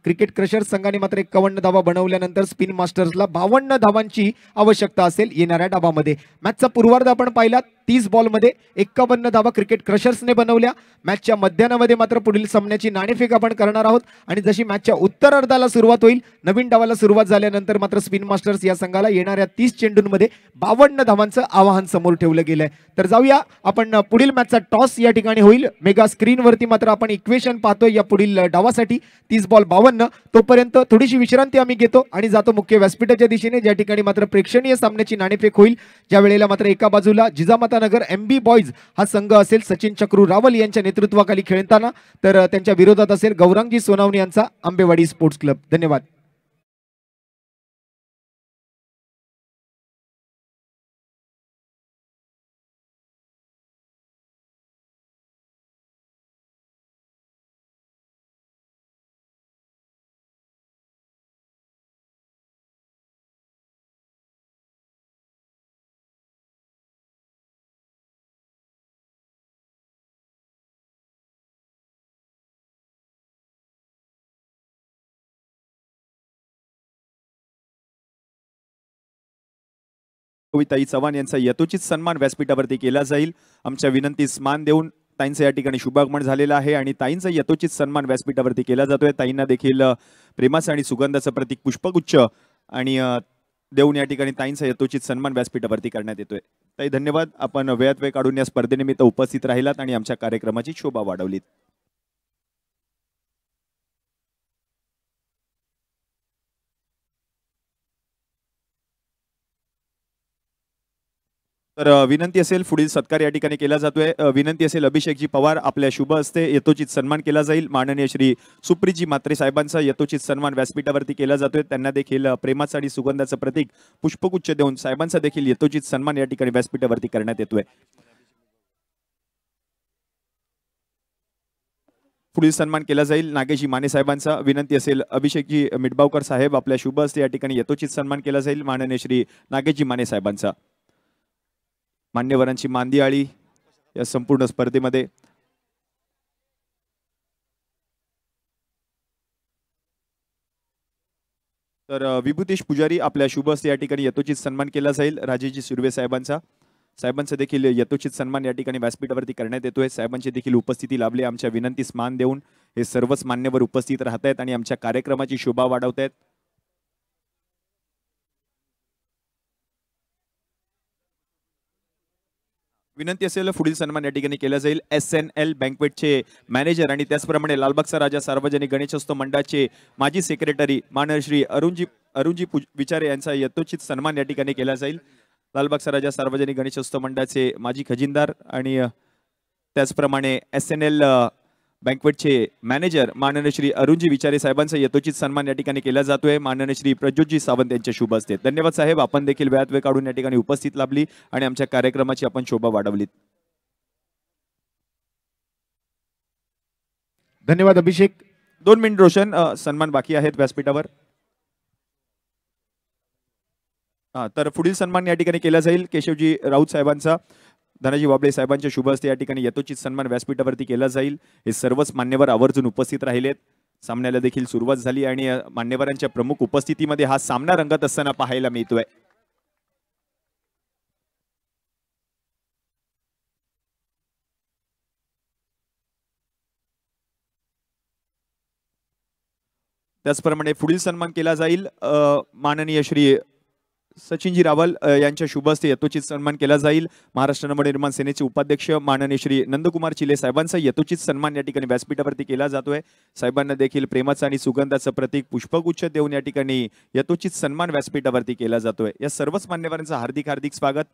क्रिकेट क्रशर्स संघाने मात्र 51 धावा बनवल्यानंतर स्पिन मास्टर्सला 52 धावांची आवश्यकता असेल येणाऱ्या डावामध्ये. मॅचचा पूर्वार्ध आपण पाहिला. 30 बॉलमध्ये 51 धावा क्रिकेट क्रशर्सने बनवल्या. मॅचच्या मध्यानामध्ये मात्र पुढील सामन्याची नाणेफेक आपण करणार आहोत. आणि जशी मॅचच्या उत्तरार्धाला सुरुवात होईल, नवीन डावाला सुरुवात झाल्यानंतर मात्र स्पिन मास्टर्स या संघाला येणाऱ्या 30 चेंडूंमध्ये 52 धावांचं आवाहन समोर ठेवलं गेलंय. तर जाऊया आपण पुढील मॅचचा टॉस या ठिकाणी होईल. मेगा स्क्रीनवरती मात्र आपण इक्वेशन पाहतोय या पुढील डावासाठी. 30 बॉल 52. तोपर्यंत थोडीशी विश्रांती आम्ही घेतो आणि जातो मुख्य व्यासपीठाच्या दिशेने, ज्या ठिकाणी मात्र प्रेक्षणीय सामन्याची नाणेफेक होईल. ज्या वेळेला मात्र एका बाजूला जिजामाता नगर MB बॉयज हा संघ असेल सचिन चक्रू रावल यांच्या नेतृत्वाखाली खेळताना, तर त्यांच्या विरोधात असेल गौरांगजी सोनावणे यांचा आंबेवाडी स्पोर्ट्स क्लब. धन्यवाद. कविताई चव्हाण यांचा यथोचित सन्मान व्यासपीठावरती केला जाईल. आमच्या विनंतीस मान देऊन ताईंचं या ठिकाणी शुभागमन झालेलं आहे आणि ताईंचा यथोचित सन्मान व्यासपीठावरती केला जातोय. ताईंना देखील प्रेमाचं आणि सुगंधाचं प्रतीक पुष्पगुच्छ आणि देऊन या ठिकाणी ताईंचा यथोचित सन्मान व्यासपीठावरती करण्यात येतोय. ताई धन्यवाद. आपण वेळात वेळ काढून या स्पर्धेनिमित्त उपस्थित राहिलात आणि आमच्या कार्यक्रमाची शोभा वाढवलीत. तर विनंती असेल पुढील सत्कार या ठिकाणी केला जातोय. विनंती असेल अभिषेकजी पवार आपल्या शुभ हस्ते यथोचित सन्मान केला जाईल. माननीय श्री सुप्रीजी म्हात्रे साहेबांचा यथोचित सन्मान व्यासपीठावरती केला जातोय. त्यांना देखील प्रेमाचं आणि सुगंधाचं प्रतीक पुष्पगुच्छ देऊन साहेबांचा देखील यथोचित सन्मान या ठिकाणी व्यासपीठावरती करण्यात येतोय. पुढील सन्मान केला जाईल नागेशजी माने साहेबांचा. विनंती असेल अभिषेकजी मिटबावकर साहेब आपल्या शुभ हस्ते या ठिकाणी यथोचित सन्मान केला जाईल. माननीय श्री नागेशजी माने साहेबांचा. मान्यवरांची मांदियाळी या संपूर्ण स्पर्धेमध्ये. तर विभूतेश पुजारी आपल्या शुभ हस्ते या ठिकाणी यथोचित सन्मान केला जाईल. राजेशजी सुर्वे साहेबांचा. साहेबांचा देखील यथोचित सन्मान या ठिकाणी व्यासपीठावरती करण्यात येतोय. साहेबांची देखील उपस्थिती लाभली. आमच्या विनंतीस मान देऊन हे सर्वच मान्यवर उपस्थित राहत आहेत आणि आमच्या कार्यक्रमाची शोभा वाढवत आहेत. विनंती असेल पुढील सन्मान या ठिकाणी केला जाईल. SNL बँकवेटचे मॅनेजर आणि त्याचप्रमाणे लालबागचा राजा सार्वजनिक गणेशोत्सव मंडळाचे माजी सेक्रेटरी माननीय श्री अरुणजी विचारे यांचा यथोचित सन्मान या ठिकाणी केला जाईल. लालबागचा राजा सार्वजनिक गणेशोत्सव मंडळाचे माजी खजिनदार आणि त्याचप्रमाणे SNL बँकवेटचे मॅनेजर माननीय श्री अरुणजी विचारे साहेबांचा यथोचित सन्मान या ठिकाणी केला जातोय. माननीय श्री प्रज्योतजी सावंत यांच्या शुभ हस्ते. धन्यवाद साहेब, आपण देखील वेळात वेळ काढून या ठिकाणी उपस्थित लाभली आणि आमच्या कार्यक्रमाची आपण शोभा वाढवलीत. धन्यवाद अभिषेक. 2 मिनिट रोशन, सन्मान बाकी आहेत व्यासपीठावर. तर पुढील सन्मान या ठिकाणी केला जाईल केशवजी राऊत साहेबांचा. धनाजी बाबळे साहेबांच्या शुभ हस्ते या ठिकाणी यथोचित सन्मान व्यासपीठावरती केला जाईल. हे सर्वच मान्यवर आवर्जून उपस्थित राहिलेत. सामन्याला देखील सुरुवात झाली आणि मान्यवरांच्या प्रमुख उपस्थितीमध्ये हा सामना रंगत असताना पाहायला मिळतोय. त्याचप्रमाणे पुढील सन्मान केला जाईल माननीय श्री सचिनजी रावल यांच्या शुभ हस्ते यथोचित सन्मान केला जाईल. महाराष्ट्र नवनिर्माण सेनेचे उपाध्यक्ष माननीय श्री नंदकुमार चिले साहेबांचा यथोचित सन्मान या ठिकाणी व्यासपीठावरती केला जातोय. साहेबांना देखील प्रेमाचं आणि सुगंधाचं प्रतीक पुष्पगुच्छ देऊन या ठिकाणी यथोचित सन्मान व्यासपीठावरती केला जातोय. या सर्वच मान्यवरांचं हार्दिक हार्दिक स्वागत.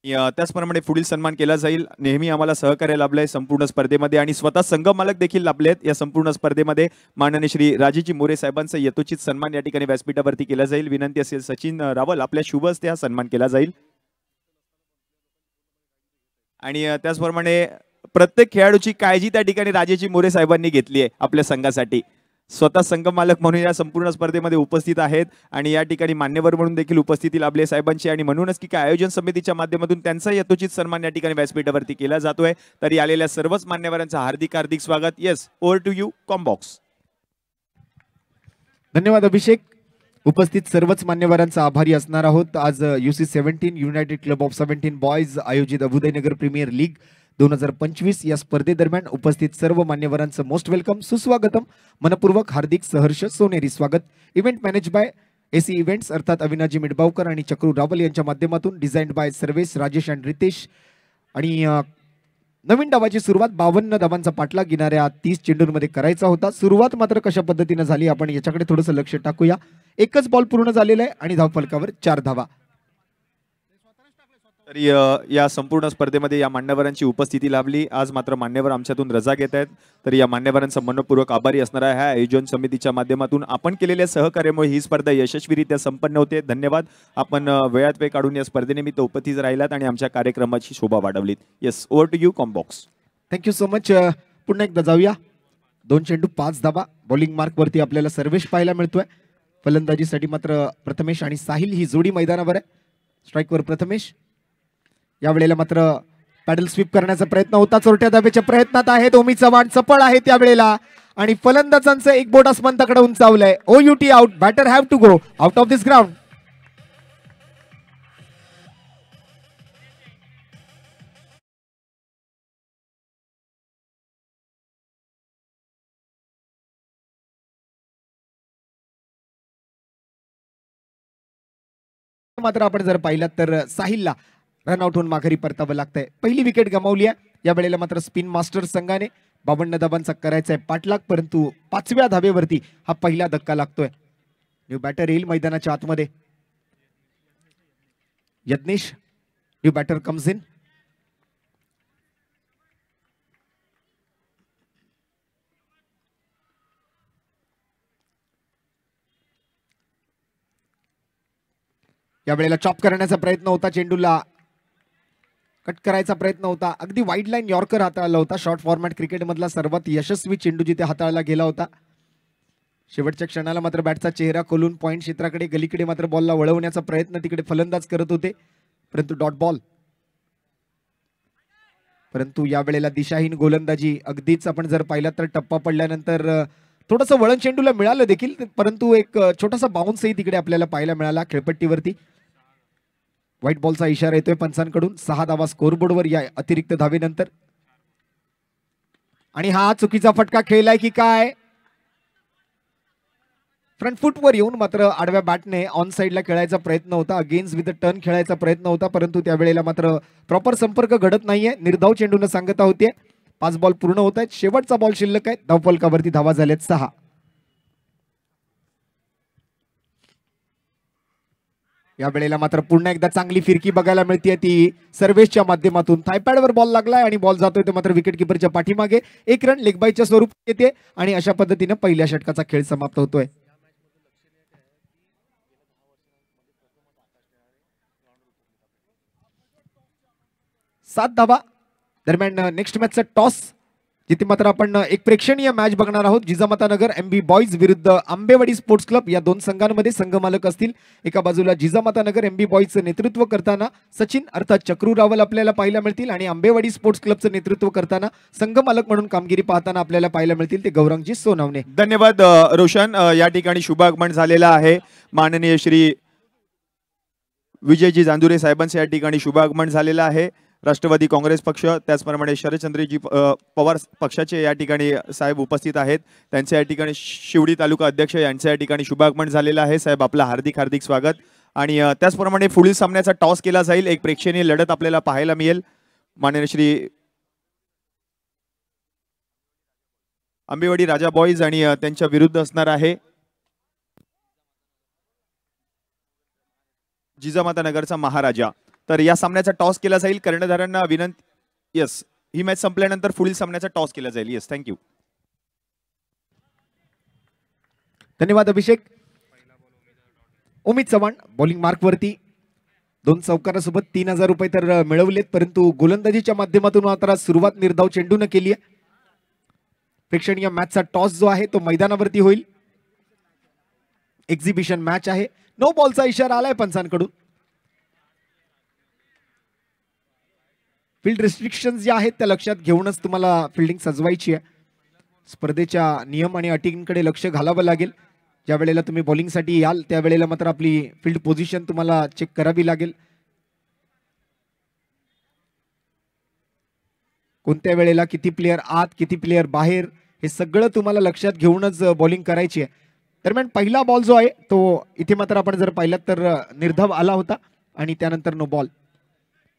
त्याचप्रमाणे पुढील सन्मान केला जाईल. नेहमी आम्हाला सहकार्य लाभलंय संपूर्ण स्पर्धेमध्ये आणि स्वतः संघ मालक देखील लाभलेत या संपूर्ण स्पर्धेमध्ये. माननीय श्री राजेजी मोरे साहेबांचा यथोचित सन्मान या ठिकाणी व्यासपीठावरती केला जाईल. विनंती असेल सचिन रावल आपल्या शुभ हस्ते हा सन्मान केला जाईल. आणि त्याचप्रमाणे प्रत्येक खेळाडूची काळजी त्या ठिकाणी राजेजी मोरे साहेबांनी घेतली आहे आपल्या संघासाठी. स्वतः संघ मालक म्हणून या संपूर्ण स्पर्धेमध्ये उपस्थित आहेत आणि या ठिकाणी मान्यवर म्हणून देखील उपस्थिती लाभली साहेबांची आणि म्हणूनच की काय आयोजन समितीच्या माध्यमातून त्यांचा यथोचित सन्मान या ठिकाणी व्यासपीठावरती केला जातोय. तरी आलेल्या सर्वच मान्यवरांचं हार्दिक हार्दिक स्वागत. Yes, over to you combox. धन्यवाद अभिषेक. उपस्थित सर्वच मान्यवरांचा आभारी असणार आहोत. आज UC17 United club of 17 boys आयोजित अभुदयनगर प्रीमियर लीग 2025 या स्पर्धेदरम्यान उपस्थित सर्व मान्यवरांचं मोस्ट वेलकम, सुस्वागतम, मनपूर्वक हार्दिक सहर्ष सोनेरी स्वागत. Event manage by AC events अर्थात अविनाजी मिडबावकर आणि चक्रू रावल यांच्या माध्यमातून, designed by Sarvesh Rajesh and Ritesh. आणि नवीन डावाची सुरुवात 52 धावांचा पाठलाग घेणाऱ्या 30 चेंडूंमध्ये करायचा होता. सुरुवात मात्र कशा पद्धतीने झाली आपण याच्याकडे थोडंसं लक्ष टाकूया. एकच बॉल पूर्ण झालेला आहे आणि धावफलकावर 4 धावा. तरी या संपूर्ण स्पर्धेमध्ये या मान्यवरांची उपस्थिती लाभली. आज मात्र मान्यवर आमच्यातून रजा घेत आहेत. तर या मान्यवरांचा मनपूर्वक आभारी असणार आहे. ह्या आयोजन समितीच्या माध्यमातून आपण केलेल्या सहकार्यामुळे ही स्पर्धा यशस्वीरित्या संपन्न होते. धन्यवाद. आपण वेळात वेळ काढून या स्पर्धेनिमित्त उपस्थित राहिलात आणि आमच्या कार्यक्रमाची शोभा वाढवलीत. Yes, over to you combox. Thank you so much. पुन्हा एकदा जाऊया. 2 चेंडू 5 धावा. बॉलिंग मार्क वरती आपल्याला सर्वेश पाहायला मिळतोय. फलंदाजीसाठी मात्र प्रथमेश आणि साहिल ही जोडी मैदानावर आहे. स्ट्राईकवर प्रथमेश. यावेळेला मात्र पॅडल स्वीप करण्याचा प्रयत्न होता. चोरट्या धाब्याच्या प्रयत्नात आहेत. ओमी चव्हाण चपळ आहे त्यावेळेला आणि फलंदाजांचं एक बोट आसमंताकडे उंचावलंय. OUT out. Batter have to go out of this ground. मात्र आपण जर पाहिलात तर साहिलला रनआउट होऊन माघारी परतावं लागतंय. पहिली विकेट गमावली आहे. या वेळेला मात्र स्पिन मास्टर संघाने 52 धावांचा करायचा आहे पाठलाग, परंतु 5व्या धावेवरती हा पहिला धक्का लागतोय. न्यू बॅटर येईल मैदानाच्या आतमध्ये. Yagnesh new batter comes in. या वेळेला चॉप करण्याचा प्रयत्न होता. चेंडूला कट करायचा प्रयत्न होता. अगदी वाईड लाईन यॉर्कर हाताळला होता. शॉर्ट फॉर्मॅट क्रिकेट मधला सर्वात यशस्वी चेंडू जिथे हाताळला गेला होता. शेवटच्या क्षणाला मात्र बॅटचा चेहरा खोलून पॉइंट क्षेत्राकडे गलीकडे मात्र बॉलला वळवण्याचा प्रयत्न तिकडे फलंदाज करत होते, परंतु डॉट बॉल. परंतु या वेळेला दिशाहीन गोलंदाजी. अगदीच आपण जर पाहिलं तर टप्पा पडल्यानंतर थोडंसं वळण चेंडूला मिळालं देखील, परंतु एक छोटासा बाउन्सही तिकडे आपल्याला पाहायला मिळाला खेळपट्टीवरती. व्हाईट बॉलचा इशारा येतोय पंचांकडून. 6 धावा स्कोरबोर्डवर या अतिरिक्त धावेनंतर. आणि हा चुकीचा फटका खेळलाय की काय? फ्रंट फुटवर येऊन मात्र आडव्या बॅटने ऑन साइडला खेळायचा प्रयत्न होता. अगेन्स्ट विथ टर्न खेळायचा प्रयत्न होता, परंतु त्यावेळेला मात्र प्रॉपर संपर्क घडत नाहीये. निर्धाव चेंडून सांगता होते. 5 बॉल पूर्ण होत आहेत. शेवटचा बॉल शिल्लक आहे. धावफलकावरती धावा झाल्यात 6. या वेळेला मात्र पुन्हा एकदा चांगली फिरकी बघायला मिळते ती सर्वेशच्या माध्यमातून. थायपॅडवर बॉल लागलाय आणि बॉल जातोय तो मात्र विकेट किपरच्या पाठीमागे. 1 रन लेगबाईच्या स्वरूपात येते आणि अशा पद्धतीने पहिल्या षटकाचा खेळ समाप्त होतोय. 7 धावा. दरम्यान नेक्स्ट मॅचचा टॉस, जिथे मात्र आपण एक प्रेक्षणीय मॅच बघणार आहोत. जिजामातानगर एमबी बॉईज विरुद्ध आंबेवाडी स्पोर्ट्स क्लब या दोन संघांमध्ये संघमालक असतील. एका बाजूला जिजामातानगर एमबी बॉईजचं नेतृत्व करताना सचिन अर्थात चक्रू रावल आपल्याला पाहायला मिळतील आणि आंबेवाडी स्पोर्ट्स क्लबचं नेतृत्व करताना संघमालक म्हणून कामगिरी पाहताना आपल्याला पाहायला मिळतील ते गौरंगजी सोनावणे. धन्यवाद रोशन. या ठिकाणी शुभागमन झालेला आहे. माननीय श्री विजयजी जांजुरे साहेबांचे या ठिकाणी शुभागमन झालेलं आहे. राष्ट्रवादी काँग्रेस पक्ष त्याचप्रमाणे शरदचंद्रजी पवार पक्षाचे या ठिकाणी साहेब उपस्थित आहेत. त्यांचे या ठिकाणी शिवडी तालुका अध्यक्ष यांचे या ठिकाणी शुभागमन झालेलं आहे. साहेब आपलं हार्दिक हार्दिक स्वागत. आणि त्याचप्रमाणे पुढील सामन्याचा टॉस केला जाईल. एक प्रेक्षणीय लढत आपल्याला पाहायला मिळेल. माननीय श्री आंबेवाडी राजा बॉईज आणि त्यांच्या विरुद्ध असणार आहे जिजामाता नगरचा महाराजा. तर या सामन्याचा टॉस केला जाईल. कर्णधारांना विनंती. यस, ही मॅच संपल्यानंतर पुढील सामन्याचा टॉस केला जाईल. Yes, thank you. धन्यवाद अभिषेक. उमेद चव्हाण बॉलिंग मार्कवरती 2 चौकारासोबत 3000 रुपये तर मिळवलेत, परंतु गोलंदाजीच्या माध्यमातून मात्र सुरुवात निर्धाव चेंडून केली आहे. प्रेक्षणीय मॅचचा टॉस जो आहे तो मैदानावरती होईल. एक्झिबिशन मॅच आहे. नो बॉलचा इशारा आलाय पंचांकडून. फील्ड रिस्ट्रिक्शन्स जे आहेत त्या लक्षात घेऊनच तुम्हाला फिल्डिंग सजवायची आहे. स्पर्धेच्या नियम आणि अटींकडे लक्ष घालावं लागेल. ज्या वेळेला तुम्ही बॉलिंगसाठी याल त्यावेळेला मात्र आपली फील्ड पोझिशन तुम्हाला चेक करावी लागेल. कोणत्या वेळेला किती प्लेयर आत किती प्लेयर बाहेर हे सगळं तुम्हाला लक्षात घेऊनच बॉलिंग करायची आहे. दरम्यान पहिला बॉल जो आहे तो इथे मात्र आपण जर पाहिलात तर निर्धाव आला होता आणि त्यानंतर नो बॉल.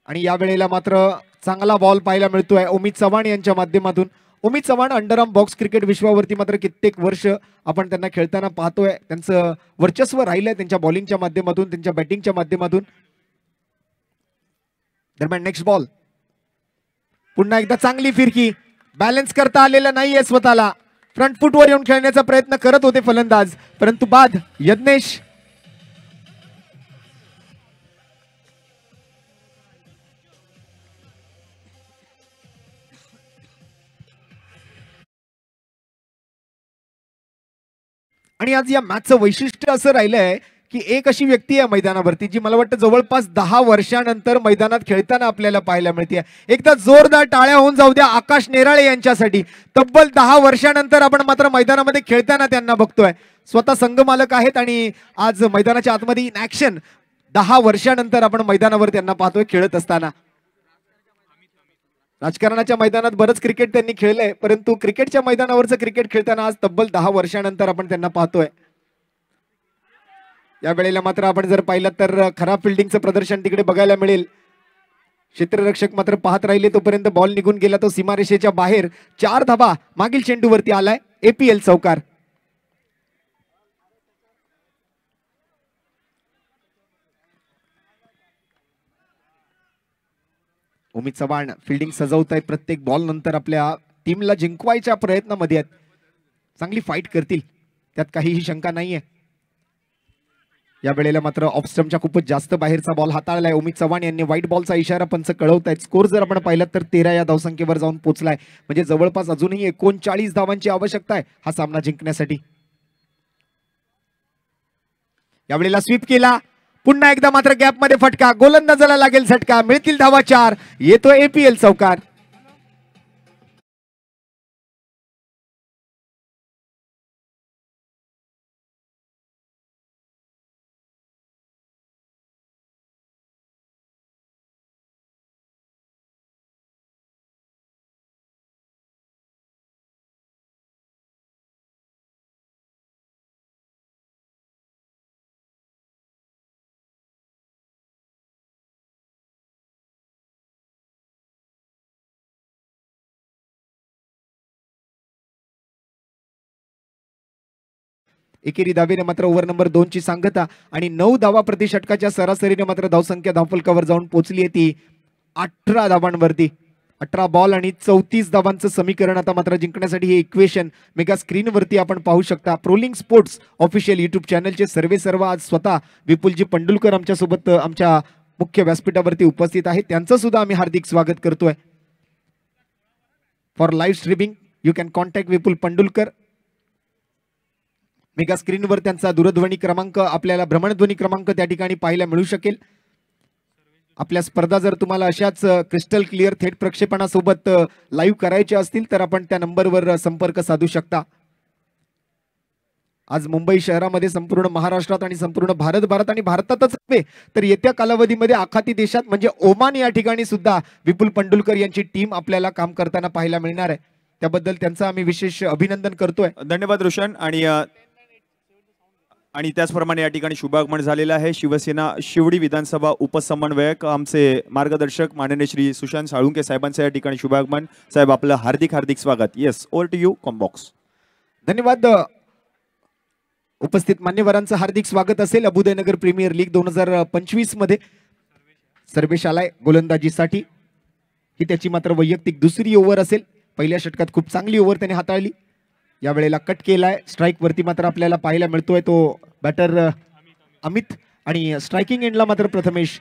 आणि या वेळेला मात्र चांगला बॉल पाहायला मिळतोय उमेद चव्हाण यांच्या माध्यमातून. उमेद चव्हाण अंडरआर्म बॉक्स क्रिकेट विश्वावरती मात्र कित्येक वर्ष आपण त्यांना खेळताना पाहतोय. त्यांचं वर्चस्व राहिलंय त्यांच्या बॉलिंगच्या माध्यमातून, त्यांच्या बॅटिंगच्या माध्यमातून. दरम्यान नेक्स्ट बॉल. पुन्हा एकदा चांगली फिरकी. बॅलन्स करता आलेला नाहीये स्वतःला. फ्रंट फुटवर येऊन खेळण्याचा प्रयत्न करत होते फलंदाज, परंतु बाद. यज्ञेश आणि आज या मॅचचं वैशिष्ट्य असं राहिलंय की एक अशी व्यक्ती आहे मैदानावरती जी मला वाटतं जवळपास 10 वर्षानंतर मैदानात खेळताना आपल्याला पाहायला मिळते. एकदा जोरदार टाळ्या होऊन जाऊ द्या आकाश नेराळे यांच्यासाठी. तब्बल 10 वर्षानंतर आपण मात्र मैदानामध्ये खेळताना त्यांना बघतोय. स्वतः संघमालक आहेत आणि आज मैदानाच्या आतमध्ये इन ऍक्शन 10 वर्षानंतर आपण मैदानावर त्यांना पाहतोय खेळत असताना. राजकारणाच्या मैदानात बरंच क्रिकेट त्यांनी खेळलंय, परंतु क्रिकेटच्या मैदानावरचं क्रिकेट खेळताना आज तब्बल 10 वर्षानंतर आपण त्यांना पाहतोय. या वेळेला मात्र आपण जर पाहिलं तर खराब फिल्डिंगचं प्रदर्शन तिकडे बघायला मिळेल. क्षेत्ररक्षक मात्र पाहत राहिले तोपर्यंत बॉल निघून गेला तो सीमारेषेच्या बाहेर. 4 धावा मागील चेंडूवरती आलाय. APL चौकार. उमेद चव्हाण फिल्डिंग सजवत आहेत. प्रत्येक बॉल नंतर आपल्या टीमला जिंकवायच्या प्रयत्नामध्ये आहेत. चांगली फाईट करतील त्यात काहीही शंका नाहीये. या वेळेला मात्र ऑफ स्टंपच्या खूपच जास्त बाहेरचा बॉल हाताळलाय. उमेद चव्हाण यांनी व्हाईट बॉलचा इशारा पंच कळवतायत. स्कोर जर आपण पाहिलं तर 13 या धावसंख्येवर जाऊन पोहोचलाय. म्हणजे जवळपास अजूनही 39 धावांची आवश्यकता आहे हा सामना जिंकण्यासाठी. या वेळेला स्वीप केला. पुन्हा एकदा मात्र गॅप मध्ये फटका. गोलंदाजाला लागेल झटका. मिळतील धावा 4. येतो APL चौकार. एकेरी धावेने मात्र ओव्हर नंबर 2 ची सांगता आणि 9 धावा प्रति षटकाच्या सरासरीने मात्र धावसंख्या धावफलकावर जाऊन पोहोचली आहे ती 18 धावांवरती. 18 बॉल आणि 34 धावांचं समीकरण आता मात्र जिंकण्यासाठी हे इक्वेशन मेगा स्क्रीनवरती आपण पाहू शकता. प्रोलिंग स्पोर्ट्स ऑफिशियल युट्यूब चॅनलचे सर्व आज स्वतः विपुलजी पंडुलकर आमच्यासोबत आमच्या मुख्य व्यासपीठावरती उपस्थित आहेत. त्यांचं सुद्धा आम्ही हार्दिक स्वागत करतोय. For live streaming you can contact Vipul Pandulkar. Mega स्क्रीनवर त्यांचा दूरध्वनी क्रमांक आपल्याला भ्रमणध्वनी क्रमांक त्या ठिकाणी पाहायला मिळू शकेल. आपल्या स्पर्धा जर तुम्हाला अशाच क्रिस्टल क्लिअर थेट प्रक्षेपणासोबत लाईव्ह करायचे असतील तर आपण त्या नंबरवर संपर्क साधू शकता. आज मुंबई शहरामध्ये संपूर्ण महाराष्ट्रात आणि संपूर्ण भारतभरात आणि भारतातच नव्हे तर येत्या कालावधीमध्ये आखाती देशात म्हणजे ओमान या ठिकाणी सुद्धा विपुल पंडुलकर यांची टीम आपल्याला काम करताना पाहायला मिळणार आहे. त्याबद्दल त्यांचं आम्ही विशेष अभिनंदन करतोय. धन्यवाद रोशन. आणि त्याचप्रमाणे या ठिकाणी शुभागमन झालेलं आहे. शिवसेना शिवडी विधानसभा उपसमन्वयक आमचे मार्गदर्शक माननीय श्री सुशांत साळुंके साहेबांचं या ठिकाणी शुभागमन. साहेब आपलं हार्दिक हार्दिक स्वागत. Yes, over to you combox. धन्यवाद. उपस्थित मान्यवरांचं हार्दिक स्वागत असेल. अबुदयनगर प्रीमियर लीग 2025 मध्ये सर्वेश आलाय गोलंदाजीसाठी. ही त्याची मात्र वैयक्तिक दुसरी ओव्हर असेल. पहिल्या षटकात खूप चांगली ओव्हर त्याने हाताळली. या वेळेला कट केलाय. स्ट्राईक वरती मात्र आपल्याला पाहायला मिळतोय तो बॅटर अमित आणि स्ट्रायकिंग एंडला मात्र प्रथमेश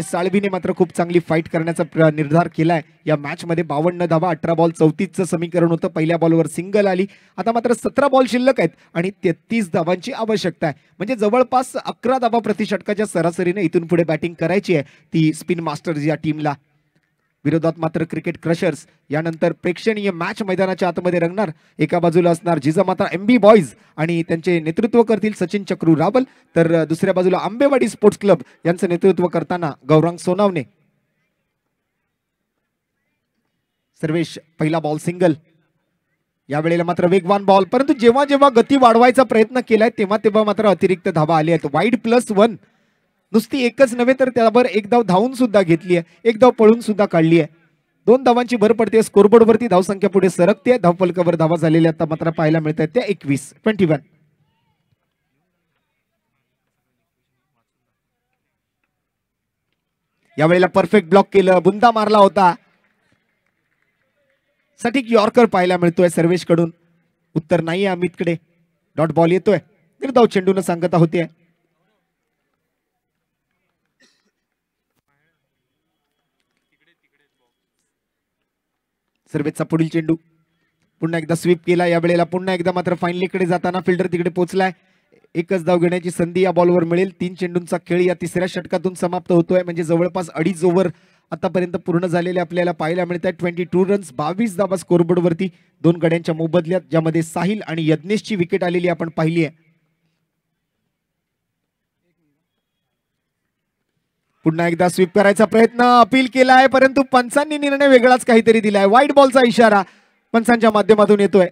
साळवीने मात्र खूप चांगली फाईट करण्याचा निर्धार केलाय. या मॅच मध्ये 52 धावा 18 बॉल 34चं समीकरण होतं. पहिल्या बॉलवर सिंगल आली. आता मात्र 17 बॉल शिल्लक आहेत आणि 33 धावांची आवश्यकता आहे. म्हणजे जवळपास 11 धावा प्रति षटकाच्या सरासरीने इथून पुढे बॅटिंग करायची आहे ती स्पिन मास्टर्स या टीमला. विरोधात मात्र क्रिकेट क्रशर्स. यानंतर प्रेक्षणीय मॅच मैदानाच्या आतमध्ये रंगणार. एका बाजूला असणार जिजामाता एमबी बॉयज आणि त्यांचे नेतृत्व करतील सचिन चक्रू रावल, तर दुसऱ्या बाजूला आंबेवाडी स्पोर्ट्स क्लब यांचं नेतृत्व करताना गौरांग सोनावणे. सर्वेश पहिला बॉल सिंगल. यावेळेला मात्र वेगवान बॉल, परंतु जेव्हा जेव्हा गती वाढवायचा प्रयत्न केलाय तेव्हा मात्र अतिरिक्त धावा आली आहेत. वाईड +1. नुसती एकच नव्हे तर त्यावर एक धाव धावून सुद्धा घेतली आहे. एक धाव पळून सुद्धा काढली आहे. 2 धावांची भर पडते. स्कोरबोर्ड वरती धावसंख्या पुढे सरकते. धावफलकावर धावा झालेल्या आता मात्र पाहायला मिळत आहेत त्या 21. यावेळेला परफेक्ट ब्लॉक केलं. बुंदा मारला होता. सटीक यॉर्कर पाहायला मिळतोय सर्वेश कडून. उत्तर नाहीये अमितकडे. डॉट बॉल येतोय. निर्धाव चेंडून सांगता होते. सर्वेचा पुढील चेंडू पुन्हा एकदा स्वीप केला. या वेळेला पुन्हा एकदा मात्र फायनलीकडे जाताना फिल्डर तिकडे पोहोचलाय. एकच धाव घेण्याची संधी या बॉलवर मिळेल. 3 चेंडूंचा खेळ या तिसऱ्या षटकातून समाप्त होतोय. म्हणजे जवळपास 2.5 ओव्हर आतापर्यंत पूर्ण झालेले आपल्याला पाहायला मिळत आहेत. 22 रन्स 22 धावा स्कोरबोर्ड वरती 2 गड्यांच्या मोबदल्यात, ज्यामध्ये साहिल आणि यज्ञेशची विकेट आलेली आपण पाहिली आहे. पुन्हा एकदा स्वीप करायचा प्रयत्न अपील केलाय, परंतु पंचांनी निर्णय वेगळाच काहीतरी दिलाय. वाईड बॉलचा इशारा पंचांच्या माध्यमातून येतोय.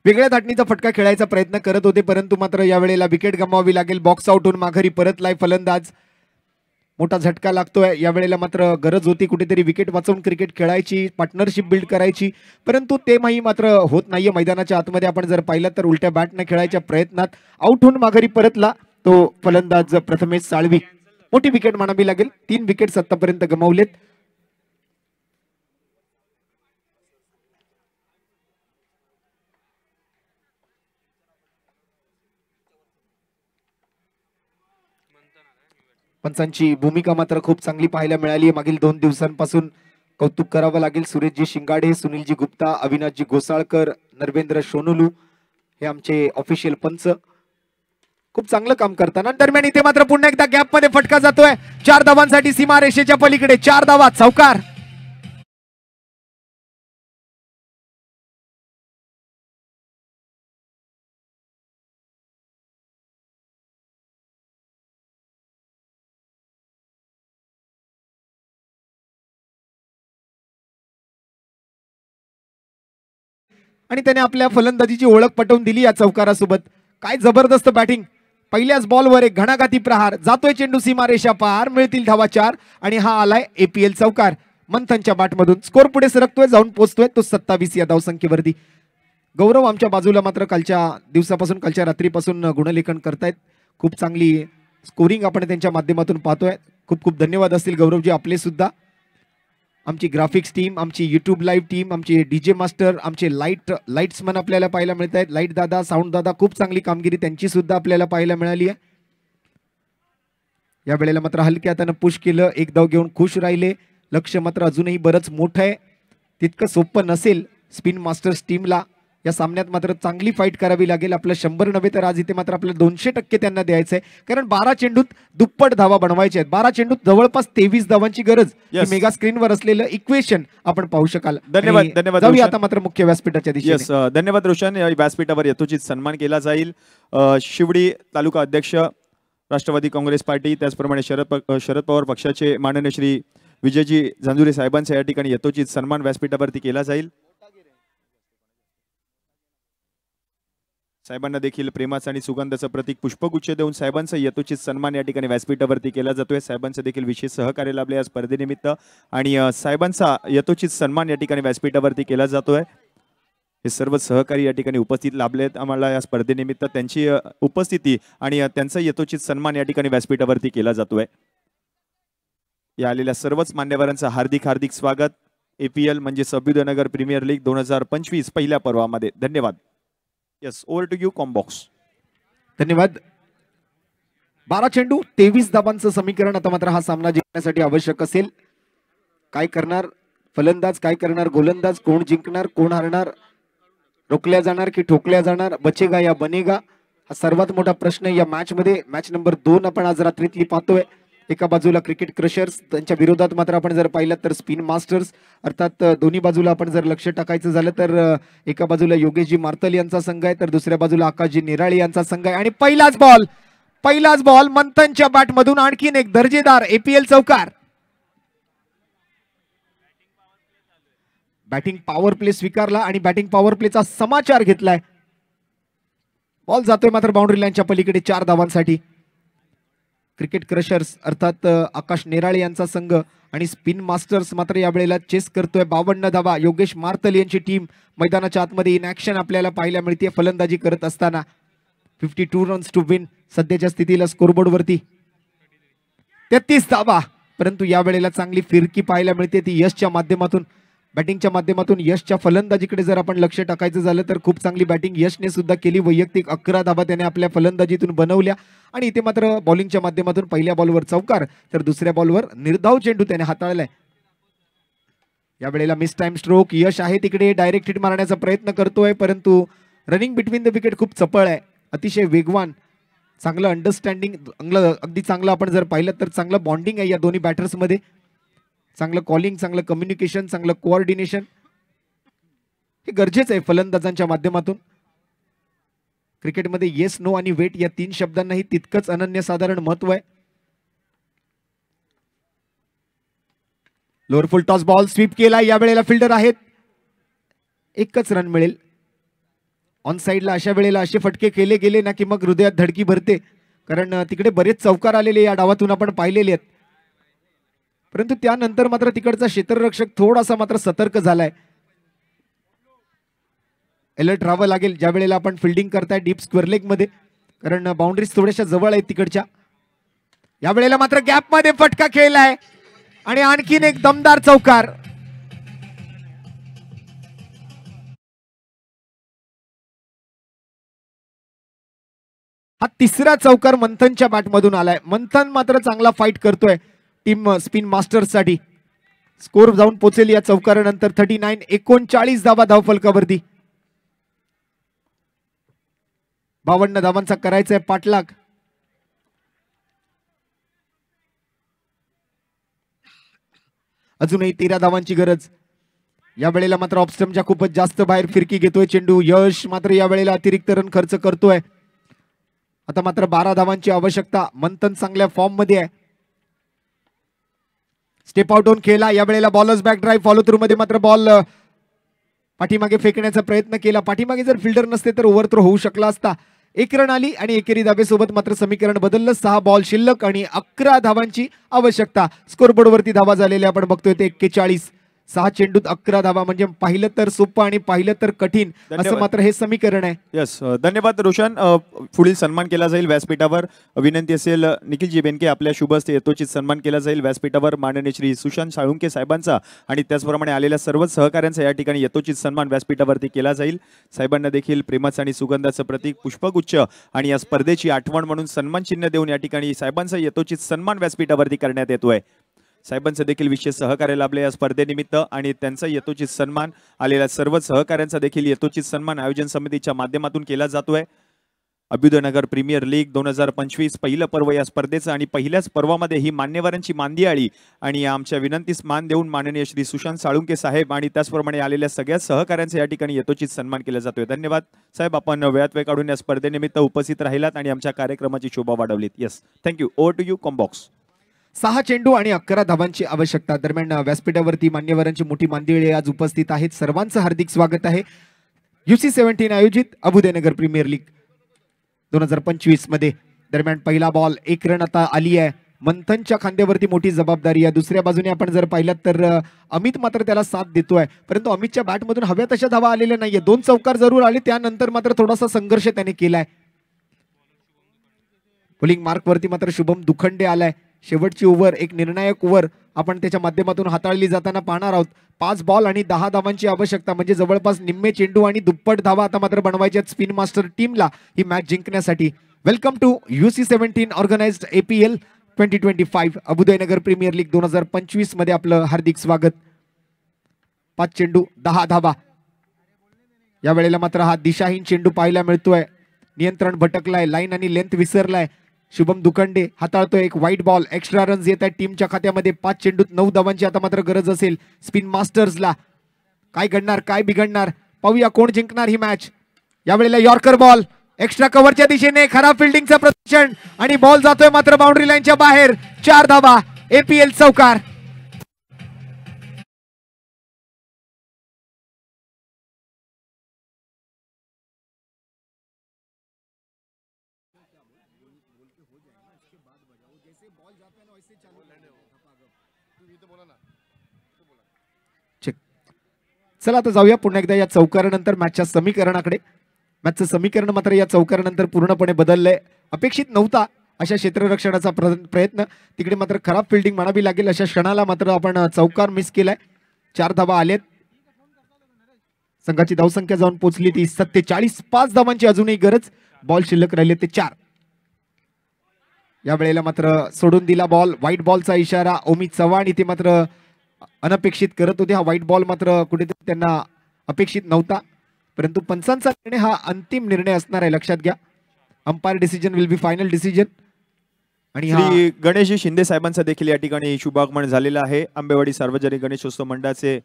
वेगळ्या धाटणीचा फटका खेळायचा प्रयत्न करत होते, परंतु मात्र यावेळेला विकेट गमवावी लागेल. बॉक्स आउट होऊन माघारी परतलाय फलंदाज. मोठा झटका लागतोय. यावेळेला मात्र गरज होती कुठेतरी विकेट वाचवून क्रिकेट खेळायची, पार्टनरशिप बिल्ड करायची, परंतु ते मात्र होत नाहीये. मैदानाच्या आतमध्ये आपण जर पाहिलं तर उलट्या बॅटने खेळायच्या प्रयत्नात आउट होऊन माघारी परतला तो फलंदाज प्रथमेश साळवी. मोठी विकेट म्हणावी लागेल. 3 विकेट्स आतापर्यंत गमावलेत. पंचांची भूमिका मात्र खूप चांगली पाहायला मिळाली. मागील 2 दिवसांपासून कौतुक करावं लागेल. सुरेशजी शिंगाडे, सुनीलजी गुप्ता, अविनाशजी गोसाळकर, नरवेंद्र सोनुलू हे आमचे ऑफिशियल पंच. खूप चांगलं काम करताना. दरम्यान इथे मात्र पुन्हा एकदा गॅप मध्ये फटका जातोय. 4 धावांसाठी सीमा रेषेच्या पलीकडे 4 धावा, चौकार. आणि त्याने आपल्या फलंदाजीची ओळख पटवून दिली या चौकारासोबत. काय जबरदस्त बॅटिंग. पहिल्याच बॉलवर एक घणाघाती प्रहार. जातोय चेंडू सीमारेषा पार. मिळतील धावा 4 आणि हा आलाय APL चौकार मंथनच्या बॅटमधून. स्कोर पुढे सरकतोय, जाऊन पोहोचतोय तो 27 या धावसंख्येवरती. गौरव आमच्या बाजूला मात्र कालच्या दिवसापासून, कालच्या रात्रीपासून गुणलेखन करतायत. खूप चांगली स्कोरिंग आपण त्यांच्या माध्यमातून पाहतोय. खूप खूप धन्यवाद असतील गौरवजी आपले सुद्धा. आमची ग्राफिक्स टीम, आमची YouTube लाईव्ह टीम, आमचे DJ मास्टर, आमचे लाईट्समन आपल्याला पाहायला मिळत आहेत. लाईट दादा, साऊंड दादा, खूप चांगली कामगिरी त्यांची सुद्धा आपल्याला पाहायला मिळाली आहे. या वेळेला मात्र हलक्या हातानं पुश केलं, एक धाव घेऊन खुश राहिले. लक्ष मात्र अजूनही बरंच मोठं आहे. तितकं सोपं नसेल स्पिन मास्टर्स टीमला. या सामन्यात मात्र चांगली फाईट करावी लागेल. आपलं 100 नव्हे तर आज इथे मात्र आपल्याला 200% त्यांना द्यायचं आहे. कारण 12 चेंडूत दुप्पट धावा बनवायच्या आहेत. 12 चेंडूत जवळपास 23 धावांची गरज. मेगा स्क्रीनवर असलेलं इक्वेशन आपण पाहू शकाल. धन्यवाद. धन्यवाद. जाऊया आता मात्र मुख्य व्यासपीठाच्या दिशेने. धन्यवाद रोशन. व्यासपीठावर यथोचित सन्मान केला जाईल. शिवडी तालुका अध्यक्ष राष्ट्रवादी काँग्रेस पार्टी, त्याचप्रमाणे शरद पवार पक्षाचे माननीय श्री विजयजी झंजुरे साहेबांचा या ठिकाणी यथोचित सन्मान व्यासपीठावरती केला जाईल. साहेबांना देखील प्रेमाचं आणि सुगंधाचं प्रतीक पुष्पगुच्छ देऊन साहेबांचा यथोचित सन्मान या ठिकाणी व्यासपीठावरती केला जातोय. साहेबांचं देखील विशेष सहकार्य लाभले या स्पर्धेनिमित्त आणि साहेबांचा यथोचित सन्मान या ठिकाणी व्यासपीठावरती केला जातोय. हे सर्व सहकारी या ठिकाणी उपस्थित लाभलेत आम्हाला या स्पर्धेनिमित्त. त्यांची उपस्थिती आणि त्यांचा यथोचित सन्मान या ठिकाणी व्यासपीठावरती केला जातोय. या आलेल्या सर्वच मान्यवरांचं हार्दिक हार्दिक स्वागत APL म्हणजे अभ्युदयनगर प्रीमियर लीग 2025 पहिल्या पर्वामध्ये. धन्यवाद. Yes, over to you combox. धन्यवाद. 12 चेंडू 23 धावांचं समीकरण आता मात्र हा सामना जिंकण्यासाठी आवश्यक असेल. काय करणार फलंदाज, काय करणार गोलंदाज, कोण जिंकणार कोण हारणार, रोखल्या जाणार की ठोकल्या जाणार, बचेगा या बनेगा, हा सर्वात मोठा प्रश्न या मॅच मध्ये. मॅच नंबर 2 आपण आज रात्रीतली पाहतोय. एका बाजूला क्रिकेट क्रशर्स, त्यांच्या विरोधात मात्र आपण जर पाहिलं तर स्पिन मास्टर्स. अर्थात दोन्ही बाजूला आपण जर लक्ष टाकायचं झालं तर एका बाजूला योगेशजी मार्तल यांचा संघ आहे, तर दुसऱ्या बाजूला आकाशजी निराळे यांचा संघ आहे. आणि पहिलाच बॉल मंथनच्या बॅटमधून आणखीन एक दर्जेदार APL चौकार. बॅटिंग पॉवर प्ले स्वीकारला आणि बॅटिंग पॉवर प्लेचा समाचार घेतलाय. बॉल जातोय मात्र बाउंड्री लाईनच्या पलीकडे 4 धावांसाठी. क्रिकेट क्रशर्स अर्थात आकाश नेराळे यांचा संघ आणि स्पिन मास्टर्स मात्र या वेळेला चेस करतोय. 52 धावा. योगेश मार्तल यांची टीम मैदानाच्या आतमध्ये इन ऍक्शन आपल्याला पाहायला मिळते फलंदाजी करत असताना. 52 रन्स टू विन सध्याच्या स्थितीला स्कोरबोर्ड वरती. 33 धावा. परंतु या वेळेला चांगली फिरकी पाहायला मिळते ती यशच्या माध्यमातून, बॅटिंगच्या माध्यमातून. यशच्या फलंदाजीकडे जर आपण लक्ष टाकायचं झालं तर खूप चांगली बॅटिंग यशने सुद्धा केली. वैयक्तिक 11 धावा त्याने आपल्या फलंदाजीतून बनवल्या. आणि इथे मात्र बॉलिंगच्या माध्यमातून पहिल्या बॉलवर चौकार तर दुसऱ्या बॉलवर निर्धाव चेंडू त्याने हाताळलाय. या वेळेला मिस टाइम स्ट्रोक. यश आहे तिकडे, डायरेक्ट हिट मारण्याचा प्रयत्न करतोय, परंतु रनिंग बिटवीन द विकेट खूप चपळ आहे, अतिशय वेगवान, चांगलं अंडरस्टँडिंग, अगदी चांगलं आपण जर पाहिलं तर चांगलं बॉन्डिंग आहे या दोन्ही बॅटर्स मध्ये. चांगलं कॉलिंग, चांगलं कम्युनिकेशन, चांगलं कोऑर्डिनेशन हे गरजेचं आहे फलंदाजांच्या माध्यमातून. क्रिकेटमध्ये येस, नो आणि वेट या 3 शब्दांनाही तितकंच अनन्यसाधारण महत्व आहे. Lower full toss ball sweep केला. या वेळेला फिल्डर आहेत, एकच रन मिळेल. ऑन साइडला अशा वेळेला असे फटके केले गेले ना की मग हृदयात धडकी भरते, कारण तिकडे बरेच चौकार आलेले या डावातून आपण पाहिलेले आहेत. परंतु त्यानंतर मात्र तिकडचा क्षेत्ररक्षक थोडासा मात्र सतर्क झालाय. अलर्ट राहावं लागेल ज्या वेळेला आपण फिल्डिंग करताय डीप स्क्वेअर लेग मध्ये, कारण बाउंड्रीज थोड्याशा जवळ आहेत तिकडच्या. या वेळेला मात्र गॅप मध्ये फटका खेळलाय आणि आणखीन एक दमदार चौकार. हा तिसरा चौकार मंथनच्या बॅटमधून आलाय. मंथन मात्र चांगला फाईट करतोय टीम स्पिन मास्टर्स साठी. स्कोर जाऊन पोहोचेल या चौकारानंतर 39. 39 धावा धावफलकावरती. 52 धावांचा करायचा आहे पाठलाग. अजूनही 13 धावांची गरज. या वेळेला मात्र ऑफस्टम्पच्या खूपच जास्त बाहेर फिरकी घेतोय चेंडू. यश मात्र या वेळेला अतिरिक्त रन खर्च करतोय. आता मात्र 12 धावांची आवश्यकता. मंथन चांगल्या फॉर्म मध्ये आहे. स्टेप आउट होऊन खेळला. या वेळेला bowlers back drive follow through मध्ये मात्र बॉल पाठीमागे फेकण्याचा प्रयत्न केला. पाठीमागे जर फिल्डर नसते तर ओव्हरथ्रो होऊ शकला असता. 1 रन आली आणि एकेरी धाबेसोबत मात्र समीकरण बदललं. 6 बॉल शिल्लक आणि 11 धावांची आवश्यकता. स्कोरबोर्ड वरती धावा झालेल्या आपण बघतोय ते 41. 6 चेंडूत 11 धावा म्हणजे पाहिलं तर सोपं आणि पाहिलं तर कठीण असं मात्र हे समीकरण आहे. यस, धन्यवाद रोशन. पुढील सन्मान केला जाईल व्यासपीठावर. विनंती असेल निखिलजी बेनके आपल्या शुभ हस्ते यथोचित सन्मान केला जाईल व्यासपीठावर. माननीय श्री सुशांत साळुंके साहेबांचा आणि त्याचप्रमाणे आलेल्या सर्व सहकाऱ्यांचा या ठिकाणी यथोचित सन्मान व्यासपीठावरती केला जाईल. साहेबांना देखील प्रेमाचं आणि सुगंधाचं प्रतीक पुष्पगुच्छ आणि या स्पर्धेची आठवण म्हणून सन्मान चिन्ह देऊन या ठिकाणी साहेबांचा यथोचित सन्मान व्यासपीठावरती करण्यात येतोय. साहेबांचं देखील विशेष सहकार्य लाभले या स्पर्धेनिमित्त आणि त्यांचा यथोचित सन्मान आलेल्या सर्व सहकाऱ्यांचा देखील यथोचित सन्मान आयोजन समितीच्या माध्यमातून केला जातोय. अभ्युदयनगर प्रीमियर लीग 2025 पहिलं पर्व या स्पर्धेचं आणि पहिल्याच पर्वामध्ये ही मान्यवरांची मांदियाळी आणि आमच्या विनंतीस मान देऊन माननीय श्री सुशांत साळुंके साहेब आणि त्याचप्रमाणे आलेल्या सगळ्या सहकाऱ्यांचा या ठिकाणी यथोचित सन्मान केला जातोय. धन्यवाद साहेब, आपण वेळात वेळ काढून या स्पर्धेनिमित्त उपस्थित राहिलात आणि आमच्या कार्यक्रमाची शोभा वाढवलीत. Yes, thank you. Over to you combox. 6 चेंडू आणि 11 धावांची आवश्यकता. दरम्यान व्यासपीठावरती मान्यवरांची मोठी मांदियाळी आज उपस्थित आहेत. सर्वांचं हार्दिक स्वागत आहे. UC17 आयोजित अभ्युदयनगर प्रीमियर लीग 2025 मध्ये. दरम्यान पहिला बॉल 1 रन आता आली आहे. मंथनच्या खांद्यावरती मोठी जबाबदारी आहे. दुसऱ्या बाजूने आपण जर पाहिलात तर अमित मात्र त्याला साथ देतोय, परंतु अमितच्या बॅटमधून हव्या तशा धावा आलेल्या नाहीये. 2 चौकार जरूर आले, त्यानंतर मात्र थोडासा संघर्ष त्याने केलाय. बॉलिंग मार्क वरती मात्र शुभम दुखंडे आलाय. शेवटची ओव्हर, एक निर्णायक ओव्हर आपण त्याच्या माध्यमातून हाताळली जाताना पाहणार आहोत. 5 बॉल आणि 10 धावांची आवश्यकता म्हणजे जवळपास निम्मे चेंडू आणि दुप्पट धावा आता मात्र बनवायच्या स्पिन मास्टर टीमला ही मॅच जिंकण्यासाठी. Welcome to UC17 organised APL 2025 Abhyudaynagar premier league 2025 मध्ये आपलं हार्दिक स्वागत. 5 चेंडू 10 धावा. या वेळेला मात्र हा दिशाहीन चेंडू पाहायला मिळतोय. नियंत्रण भटकलाय, लाईन आणि लेंथ विसरलाय. शुभम दुखंडे हाताळतोय एक व्हाईट बॉल. एक्स्ट्रा रन्स येत आहेत टीमच्या खात्यामध्ये. 5 चेंडूत 9 धावांची आता मात्र गरज असेल स्पिन मास्टर्सला. काय घडणार, काय बिघडणार, पाहूया कोण जिंकणार ही मॅच. यावेळेला यॉर्कर बॉल एक्स्ट्रा कव्हरच्या दिशेने, खराब फिल्डिंगचं प्रदर्शन आणि बॉल जातोय मात्र बाउंड्री लाईनच्या बाहेर. 4 धावा, APL चौकार. चला आता जाऊया पुन्हा एकदा या चौकारानंतर मॅचच्या समीकरणाकडे. मॅचचं समीकरण मात्र या चौकारानंतर पूर्णपणे बदललंय. अपेक्षित नव्हता अशा क्षेत्ररक्षणाचा प्रयत्न, तिकडे मात्र खराब फिल्डिंग म्हणावी लागेल अशा क्षणाला मात्र आपण चौकार मिस केलाय. 4 धावा आलेत. संघाची धावसंख्या जाऊन पोहोचली ती 47. 5 धावांची अजूनही गरज. बॉल शिल्लक राहिले ते 4. या वेळेला मात्र सोडून दिला बॉल. व्हाईट बॉलचा इशारा ओमित चव्हाण इथे मात्र अनपेक्षित करत होते. हा व्हाईट बॉल मात्र कुठेतरी त्यांना अपेक्षित नव्हता, परंतु पंचांचा निर्णय हा अंतिम निर्णय असणार आहे, लक्षात घ्या. Umpire decision will be final decision. आणि श्री गणेश शिंदे साहेबांचा देखील या ठिकाणी शुभागमन झालेलं आहे. आंबेवाडी सार्वजनिक गणेशोत्सव मंडळाचे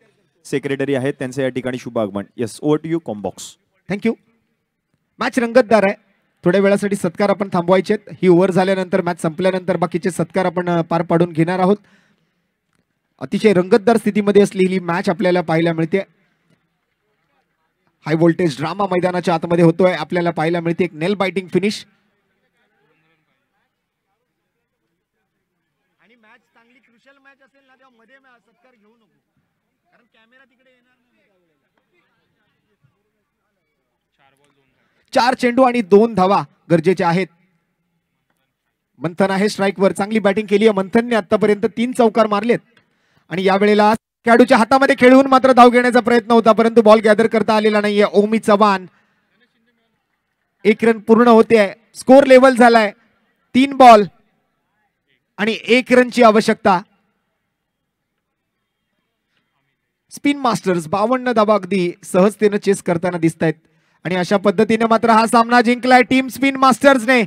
सेक्रेटरी आहेत, त्यांचं या ठिकाणी शुभागमन. Yes, over to you combox. Thank you. Match रंगतदार आहे. थोड्या वेळासाठी सत्कार आपण थांबवायचे. ही ओव्हर झाल्यानंतर, मॅच संपल्यानंतर बाकीचे सत्कार आपण पार पाडून घेणार आहोत. अतिशय रंगतदार स्थितीमध्ये असलेली मॅच आपल्याला पाहायला मिळते. हाय व्होल्टेज ड्रामा मैदानाच्या आतमध्ये होतोय. आपल्याला पाहायला मिळते एक नेल बाइटिंग फिनिश. आणि मॅच चांगली क्रुशियल मॅच असेल ना, तेव्हा मध्ये सत्कार घेऊ नको, कारण कॅमेरा तिकडे येणार नाही. 4 चेंडू आणि 2 धावा गरजेच्या आहेत. मंथन आहे स्ट्राईक वर. चांगली बॅटिंग केली आहे मंथनने. आतापर्यंत 3 चौकार मारलेत आणि यावेळेला खेळाडूच्या हातामध्ये खेळून मात्र धाव घेण्याचा प्रयत्न होता, परंतु बॉल गॅदर करता आलेला नाहीये. ओमी चव्हाण. 1 रन पूर्ण होते. स्कोर लेवल झालाय. 3 बॉल आणि 1 रनची आवश्यकता. स्पिन मास्टर्स 52 धावा अगदी सहजतेने चेस करताना दिसत आहेत. आणि अशा पद्धतीने मात्र हा सामना जिंकलाय टीम स्पिन मास्टर्सने.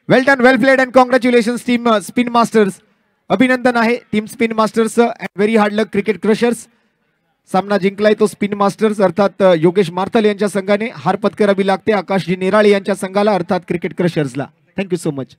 Well done, well played and congratulations team spin masters. अभिनंदन आहे team spin masters and very hard luck cricket crushers. सामना जिंकलाय तो स्पिन मास्टर्स अर्थात योगेश मार्थल यांच्या संघाने. हार पत्करावी लागते आकाशजी नेराळे यांच्या संघाला अर्थात क्रिकेट क्रशर्सला. Thank you so much.